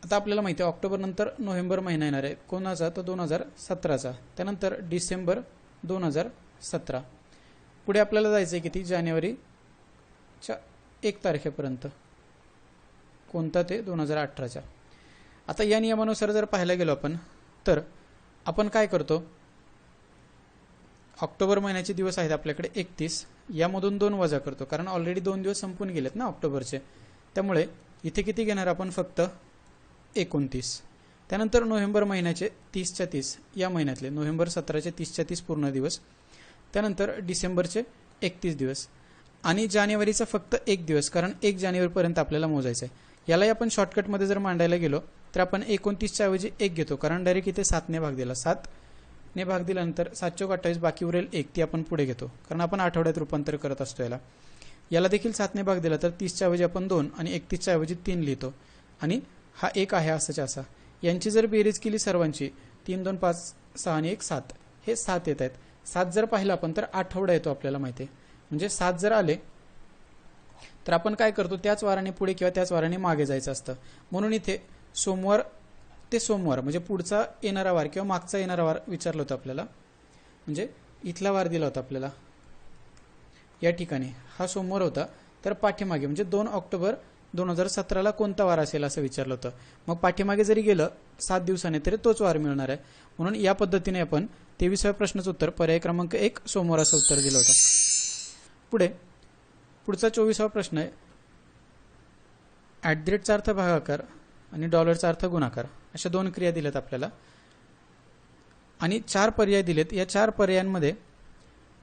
[SPEAKER 1] आता आपल्याला माहिती आहे ऑक्टोबर नंतर नोव्हेंबर महिना येणार आहे. कोणाचा? तर 2017चा. त्यानंतर डिसेंबर 2017. पुढे आपल्याला जायचं आहे किती? जानेवारीच्या 1 तारखेपर्यंत. कोणता? ते 2018च्या. आता या नियमानुसार जर पाहायला गेलो आपण, तर आपण काय करतो, ऑक्टोबर महिन्याचे दिवस आहेत आपल्याकडे 31, यामधून 2 वजा करतो, कारण ऑलरेडी 2 दिवस संपून गेलेत ना ऑक्टोबरचे. त्यामुळे इथे किती घेणार आपण? फक्त 29. त्यानंतर नोव्हेंबर महिन्याचे 30च्या 30, या महिन्यातले नोव्हेंबर 17चे 30च्या 30 पूर्ण दिवस. त्यानंतर डिसेंबरचे 31 दिवस आणि जानेवारीचा फक्त 1 दिवस, कारण 1 जानेवारीपर्यंत आपल्याला मोजायचं आहे. यालाही आपण शॉर्टकटमध्ये जर मांडायला गेलो तर आपण 29च्या ऐवजी 1 घेतो, कारण डायरेक्ट इथे 7ने भाग दिला. 7ने भाग दिल्यानंतर 7 चौक 28, बाकी उरेल 1, ती आपण पुढे घेतो, कारण आपण आठवड्यात रूपांतर करत असतो. याला देखील 7ने भाग दिला तर 30च्या ऐवजी आपण 2 आणि 31च्या ऐवजी 3 लिहितो. आणि हा 1 आहे असाच्या असा. यांची जर बेरीज केली सर्वांची, 3, 2, 5, 6 आणि 1, 7, हे 7 येत आहेत. 7 जर पाहिलं आपण तर आठवडा येतो आपल्याला माहिती आहे. म्हणजे 7 जर आले तर आपण काय करतो, त्याच वाराने पुढे किंवा त्याच वाराने मागे जायचं असतं. म्हणून इथे सोमवार ते सोमवार म्हणजे पुढचा येणारा वार किंवा मागचा येणारा वार विचारलं होतं आपल्याला. म्हणजे इथला वार दिला होता आपल्याला या ठिकाणी, हा सोमवार होता. तर पाठीमागे म्हणजे 2 ऑक्टोबर 2017ला कोणता वार असेल असं विचारलं होतं. मग पाठीमागे जरी गेलं 7 दिवसाने तरी तोच वार मिळणार आहे. म्हणून या पद्धतीने आपण 23व्या प्रश्नाचं उत्तर पर्याय क्रमांक 1 सोमवार असं उत्तर दिलं होतं. पुढचा 24वा प्रश्न आहे. @चा अर्थ भागाकार आणि डॉलरचा अर्थ गुणाकार, अशा 2 क्रिया दिल्यात आपल्याला आणि 4 पर्याय दिलेत. या 4 पर्यायांमध्ये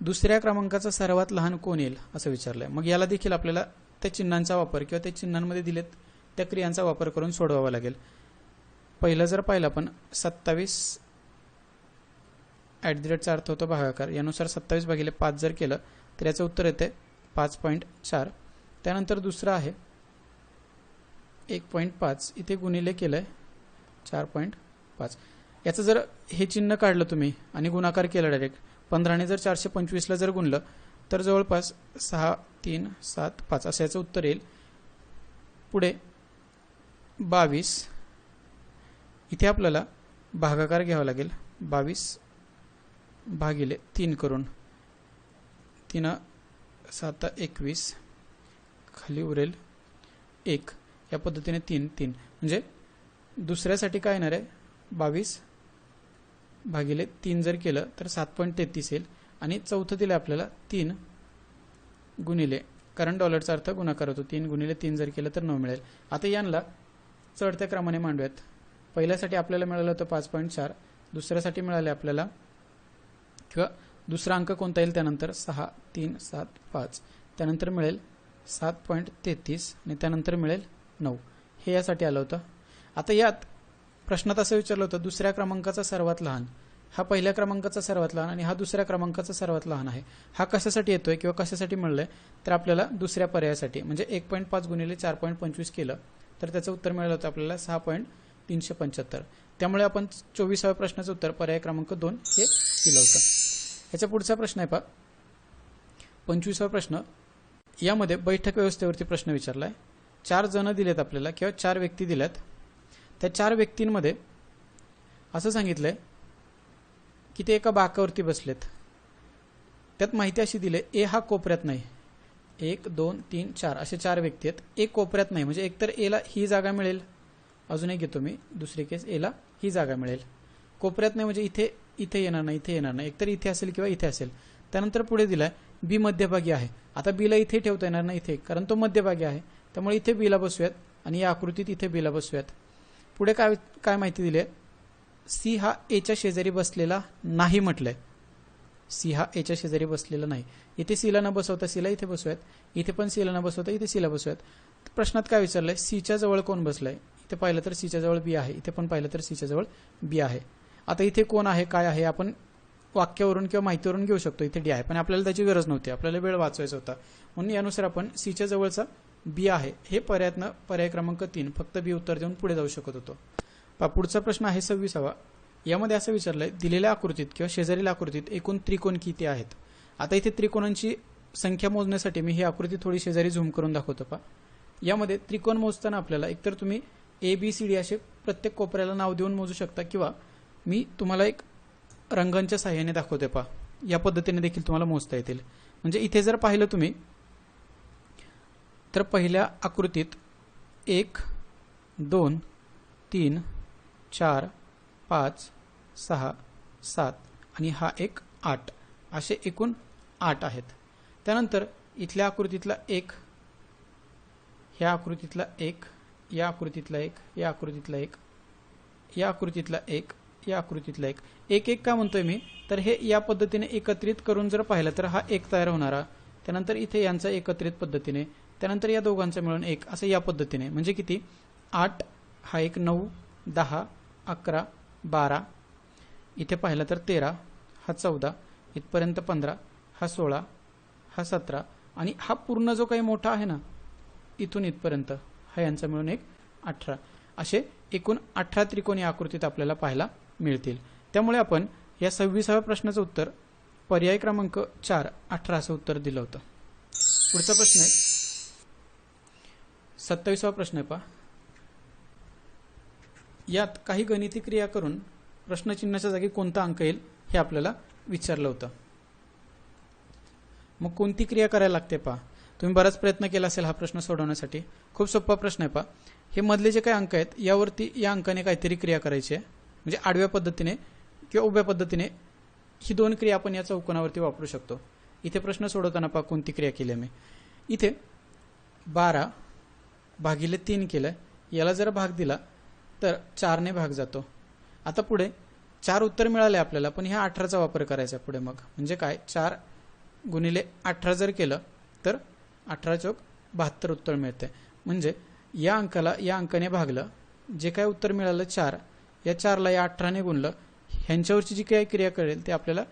[SPEAKER 1] दुसऱ्या क्रमांकाचा सर्वात लहान कोण येईल असं विचारलंय. मग याला देखील आपल्याला त्या चिन्हांचा वापर किंवा त्या चिन्हांमध्ये दिलेत त्या क्रियांचा वापर करून सोडवावा लागेल. पहिलं जर पाहिलं आपण 27, @चा अर्थ होतो भागाकार. यानुसार 27 भागिले 5 जर केलं तर याचं उत्तर येते 5.4. त्यानंतर दुसरं आहे 1.5, इथे गुणिले केलंय 4.5. याचं जर हे चिन्ह काढलं तुम्ही आणि गुणाकार केला डायरेक्ट 15ने जर 425ला जर गुणलं तर जवळपास 6, 3, 7, 5 असं याचं उत्तर येईल. पुढे 22, इथे आपल्याला भागाकार घ्यावा लागेल. 22 भागिले 3 करून 3, 7, 21, खाली उरेल 1, या पद्धतीने 3 म्हणजे दुसऱ्यासाठी काय येणार आहे 22 भागिले 3 जर केलं तर 7.33 येईल. आणि चौथं दिलं आपल्याला 3 गुणिले, कारण डॉलरचा अर्थ गुणाकार होतो, 3 गुणिले 3 जर केलं तर 9 मिळेल. आता यांना चढत्या क्रमाने मांडूयात. पहिल्यासाठी आपल्याला मिळालं होतं 5.4, दुसऱ्यासाठी मिळाले आपल्याला, किंवा दुसरा अंक कोणता येईल त्यानंतर 6, 3, 7, 5, त्यानंतर मिळेल 7.33 आणि त्यानंतर मिळेल 9. हे यासाठी आलं होतं. आता यात प्रश्नात असं विचारलं होतं दुसऱ्या क्रमांकाचा सर्वात लहान, हा पहिल्या क्रमांकाचा सर्वात लहान आणि हा दुसऱ्या क्रमांकाचा सर्वात लहान आहे. हा कशासाठी येतोय किंवा कशासाठी मिळलंय तर आपल्याला दुसऱ्या पर्यायासाठी, म्हणजे 1.5 गुणिले 4.25 केलं तर त्याचं उत्तर मिळालं होतं आपल्याला 6.375. त्यामुळे आपण 24व्या प्रश्नाचं उत्तर पर्याय क्रमांक 2 हे दिलं होतं. याच्या पुढचा प्रश्न आहे पहा 25वा प्रश्न. यामध्ये बैठक व्यवस्थेवरती प्रश्न विचारला आहे. 4 जण दिलेत आपल्याला किंवा 4 व्यक्ती दिल्यात. त्या 4 व्यक्तींमध्ये असं सांगितलंय की ते एका बाकावरती बसलेत. त्यात माहिती अशी दिली ए हा कोपऱ्यात नाही. 1 2 3 4 असे 4 व्यक्ती आहेत. ए कोपऱ्यात नाही म्हणजे एकतर एला ही जागा मिळेल, अजून एक घेतो मी दुसरी केस, एला ही जागा मिळेल. कोपऱ्यात नाही म्हणजे इथे इथे येणार नाही, इथे येणार नाही, एकतर इथे असेल किंवा इथे असेल. त्यानंतर पुढे दिलाय बी मध्यभागी आहे. आता बीला इथे ठेवता येणार नाही इथे, कारण तो मध्यभागी आहे. त्यामुळे इथे बीला बसूयात आणि या आकृतीत इथे बीला बसूयात. पुढे काय काय माहिती दिली आहे, सी हा एच्या शेजारी बसलेला नाही म्हटलंय. सी हा एच्या शेजारी बसलेला नाही. इथे सीला न बसवता सीला इथे बसूयात, इथे पण सीला न बसवता इथे सीला बसूयात. प्रश्नात काय विचारलंय, सीच्या जवळ कोण बसलाय. इथे पाहिलं तर सीच्या जवळ बी आहे, इथे पण पाहिलं तर सीच्या जवळ बी आहे. आता इथे कोण आहे काय आहे आपण वाक्यावरून किंवा माहितीवरून घेऊ शकतो. इथे डी आहे पण आपल्याला त्याची गरज नव्हती, आपल्याला वेळ वाचवायचा होता. म्हणून यानुसार आपण सीच्या जवळचा बी आहे हे पर्याय क्रमांक 3 फक्त बी उत्तर देऊन पुढे जाऊ शकत होतो. पुढचा प्रश्न आहे 26वा. यामध्ये असं विचारलंय दिलेल्या आकृतीत किंवा शेजारील आकृतीत एकूण त्रिकोण किती आहेत. आता इथे त्रिकोणांची संख्या मोजण्यासाठी मी ही आकृती थोडी शेजारी झूम करून दाखवतो पहा. यामध्ये त्रिकोण मोजताना आपल्याला एकतर तुम्ही ABCD असे प्रत्येक कोपऱ्याला नाव देऊन मोजू शकता किंवा मी तुम्हाला एक रंगांच्या साहाय्याने दाखवते पहा. या पद्धतीने देखील तुम्हाला मोजता येतील. म्हणजे इथे जर पाहिलं तुम्ही तर पहिल्या आकृतीत 1 2 3 4 5 6 7 आणि हा एक 8 असे एकूण 8 आहेत. त्यानंतर इथल्या आकृतीतला 1, ह्या आकृतीतला 1, या आकृतीतला 1, या आकृतीतला 1, या आकृतीतला 1, या आकृतीतला 1. एक एक का म्हणतोय मी तर हे या पद्धतीने एकत्रित करून जर पाहिलं तर हा 1 तयार होणारा, त्यानंतर इथे यांचा एकत्रित पद्धतीने, त्यानंतर या दोघांचा मिळून 1 असं या पद्धतीने. म्हणजे किती 8 हा एक 9 10 11 12, इथे पाहिलं तर 13, हा 14, इथपर्यंत 15, हा 16, हा 17 आणि हा पूर्ण जो काही मोठा आहे ना इथून इथपर्यंत हा यांचा मिळून एक 18. असे एकूण 18 त्रिकोण या आकृतीत आपल्याला पाहायला मिळतील. त्यामुळे आपण या 26व्या प्रश्नाचं उत्तर पर्याय क्रमांक 4 18 असं उत्तर दिलं होतं. पुढचा प्रश्न आहे 27वा प्रश्न आहे पहा. यात काही गणिती क्रिया करून प्रश्नचिन्हाच्या जागी कोणता अंक येईल हे आपल्याला विचारलं होतं. मग कोणती क्रिया करायला लागते पहा. तुम्ही बराच प्रयत्न केला असेल हा प्रश्न सोडवण्यासाठी. खूप सोपा प्रश्न आहे पहा. हे मधले जे काही अंक आहेत यावरती या अंकाने काहीतरी क्रिया करायची आहे. म्हणजे आडव्या पद्धतीने किंवा उभ्या पद्धतीने ही 2 क्रिया आपण या चौकोनावरती वापरू शकतो. इथे प्रश्न सोडवताना पहा कोणती क्रिया केली मी. इथे 12 भागिले 3 केलं, याला जर भाग दिला तर 4 ने भाग जातो. आता पुढे 4 उत्तर मिळाले आपल्याला पण ह्या 18चा वापर करायचा पुढे. मग म्हणजे काय 4 गुणिले 18 जर केलं तर 18 चौक 72 उत्तर मिळते. म्हणजे या अंकाला या अंकाने भागलं, जे काय उत्तर मिळालं 4, या 4ला या 18ने गुणलं, ह्यांच्यावरची जी काही क्रिया करेल ते आपल्याला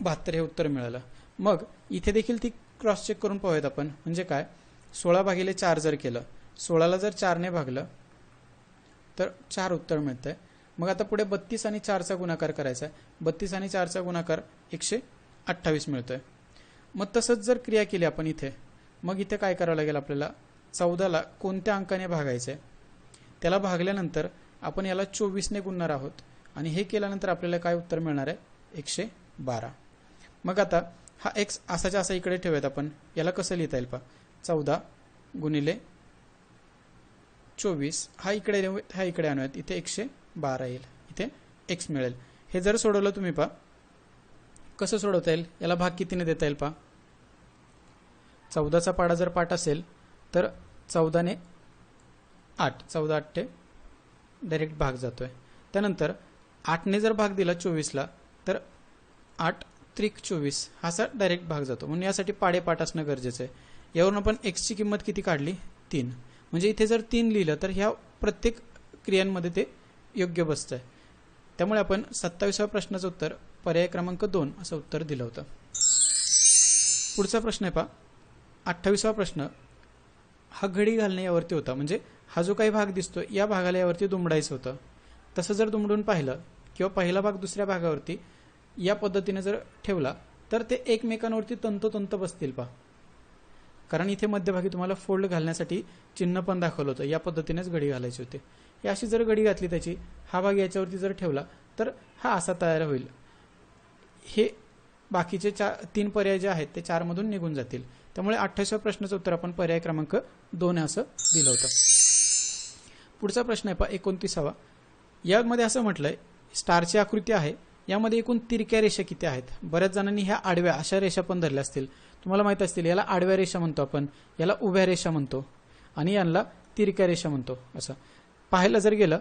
[SPEAKER 1] 72 हे उत्तर मिळालं. मग इथे देखील ती क्रॉस चेक करून पाहूयात आपण. म्हणजे काय 16 भागिले 4 जर केलं, 16ला जर 4ने भागलं तर 4 उत्तर मिळतंय. मग आता पुढे 32 आणि 4चा गुणाकार करायचा आहे. 32 आणि 4चा गुणाकार 128 मिळतोय. मग तसंच जर क्रिया केली आपण इथे, मग इथे काय करावं लागेल आपल्याला 14ला कोणत्या अंकाने भागायचं आहे, त्याला भागल्यानंतर आपण याला 24ने गुणणार आहोत आणि हे केल्यानंतर आपल्याला काय उत्तर मिळणार आहे 112. मग आता हा x असाच्या असा इकडे ठेवूयात आपण. याला कसं लिहिता येईल पहा 14 गुणिले 24 हा इकडे आणूयात, इथे 112 येईल, इथे x मिळेल. हे जर सोडवलं तुम्ही पहा कसं सोडवता येईल, याला भाग कितीने देता येईल पहा. 14चा पाडा जर पाठ असेल तर 14 ने 8, 14 8 डायरेक्ट भाग जातोय. त्यानंतर 8ने जर भाग दिला 24ला तर 8 त्रिक 24 हा असा डायरेक्ट भाग जातो. म्हणून यासाठी पाडे पाठ असणं गरजेचं आहे. यावरून आपण x ची किंमत किती काढली 3. म्हणजे इथे जर 3 लिहिलं तर ह्या प्रत्येक क्रियांमध्ये ते योग्य बसतंय. त्यामुळे आपण 27व्या प्रश्नाचं उत्तर पर्याय क्रमांक 2 असं उत्तर दिलं होतं. पुढचा प्रश्न आहे पहा 28वा प्रश्न. हा घडी घालणे यावरती होता, म्हणजे हा जो काही भाग दिसतो या भागाला यावरती दुमडायचं होतं. तसं जर दुमडून पाहिलं किंवा पहिला भाग दुसऱ्या भागावरती या पद्धतीने जर ठेवला तर ते एकमेकांवरती तंतोतंत बसतील पहा. कारण इथे मध्यभागी तुम्हाला फोल्ड घालण्यासाठी चिन्ह पण दाखवलं होतं. या पद्धतीनेच घडी घालायची होती. ही अशी जर घडी घातली त्याची, हा भाग याच्यावरती जर ठेवला तर हा असा तयार होईल. हे बाकीचे 3 पर्याय जे आहेत ते 4 मधून निघून जातील. त्यामुळे 28व्या प्रश्नाचं उत्तर आपण पर्याय क्रमांक 2 असं दिलं होतं. पुढचा प्रश्न आहे पहा 29वा. यामध्ये असं म्हटलंय स्टारची आकृती आहे, यामध्ये एकूण तिरक्या रेषा किती आहेत. बऱ्याच जणांनी ह्या आडव्या अशा रेषा पण धरल्या असतील. तुम्हाला माहित असतील याला आडव्या रेषा म्हणतो आपण, याला उभ्या रेषा म्हणतो आणि यांना तिरक्या रेषा म्हणतो. असं पाहायला जर गेलं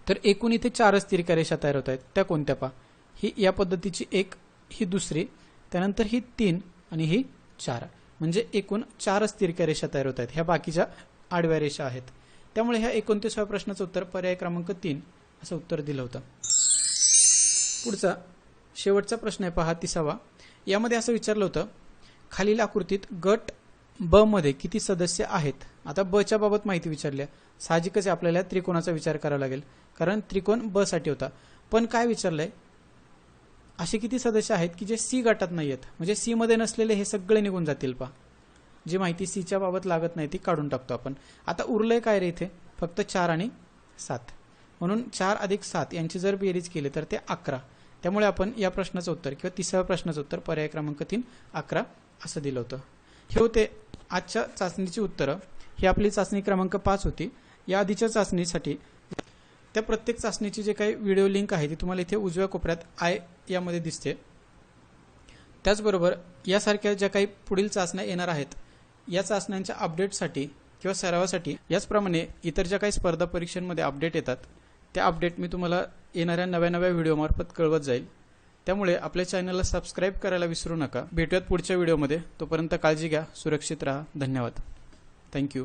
[SPEAKER 1] तर एकूण इथे 4च तिरक्या रेषा तयार होत आहेत. त्या कोणत्या पहा. ही या पद्धतीची एक, ही दुसरी, त्यानंतर ही 3 आणि ही 4, म्हणजे एकूण 4च तिरक्या रेषा तयार होत आहेत. ह्या बाकीच्या आडव्या रेषा आहेत. त्यामुळे ह्या 29व्या प्रश्नाचं उत्तर पर्याय क्रमांक 3 असं उत्तर दिलं होतं. पुढचा शेवटचा प्रश्न आहे पहा 30वा. यामध्ये असं विचारलं होतं खालील आकृतीत गट ब मध्ये किती सदस्य आहेत. आता ब च्या बाबत माहिती विचारली आहे. साहजिकच आपल्याला त्रिकोणाचा विचार करावा लागेल, कारण त्रिकोण ब साठी होता. पण काय विचारलंय, असे किती सदस्य आहेत की जे सी गटात नाही आहेत, म्हणजे सी मध्ये नसलेले हे सगळे निघून जातील पहा. जी माहिती सी च्या बाबत लागत नाही ती काढून टाकतो आपण. आता उरलंय काय रे इथे, फक्त 4 आणि 7, म्हणून 4 अधिक 7 यांची जर बेरीज केली तर ते 11. त्यामुळे आपण या प्रश्नाचं उत्तर किंवा 30व्या प्रश्नाचं उत्तर पर्याय क्रमांक 3 11 असं दिलं होतं. हे होते आजच्या चाचणीची उत्तरं. ही आपली चाचणी क्रमांक 5 होती. या आधीच्या चाचणीसाठी त्या प्रत्येक चाचणीची जे काही व्हिडिओ लिंक आहे ती तुम्हाला इथे उजव्या कोपऱ्यात आय यामध्ये दिसते. त्याचबरोबर यासारख्या ज्या काही पुढील चाचण्या येणार आहेत या चाचण्यांच्या अपडेटसाठी किंवा सरावासाठी, याचप्रमाणे इतर ज्या काही स्पर्धा परीक्षांमध्ये अपडेट येतात त्या अपडेट मी तुम्हाला येणाऱ्या नव्या व्हिडिओमार्फत कळवत जाईल. त्यामुळे आपल्या चॅनलला सबस्क्राईब करायला विसरू नका. भेटूयात पुढच्या व्हिडिओमध्ये. तोपर्यंत काळजी घ्या, सुरक्षित राहा. धन्यवाद. थँक्यू.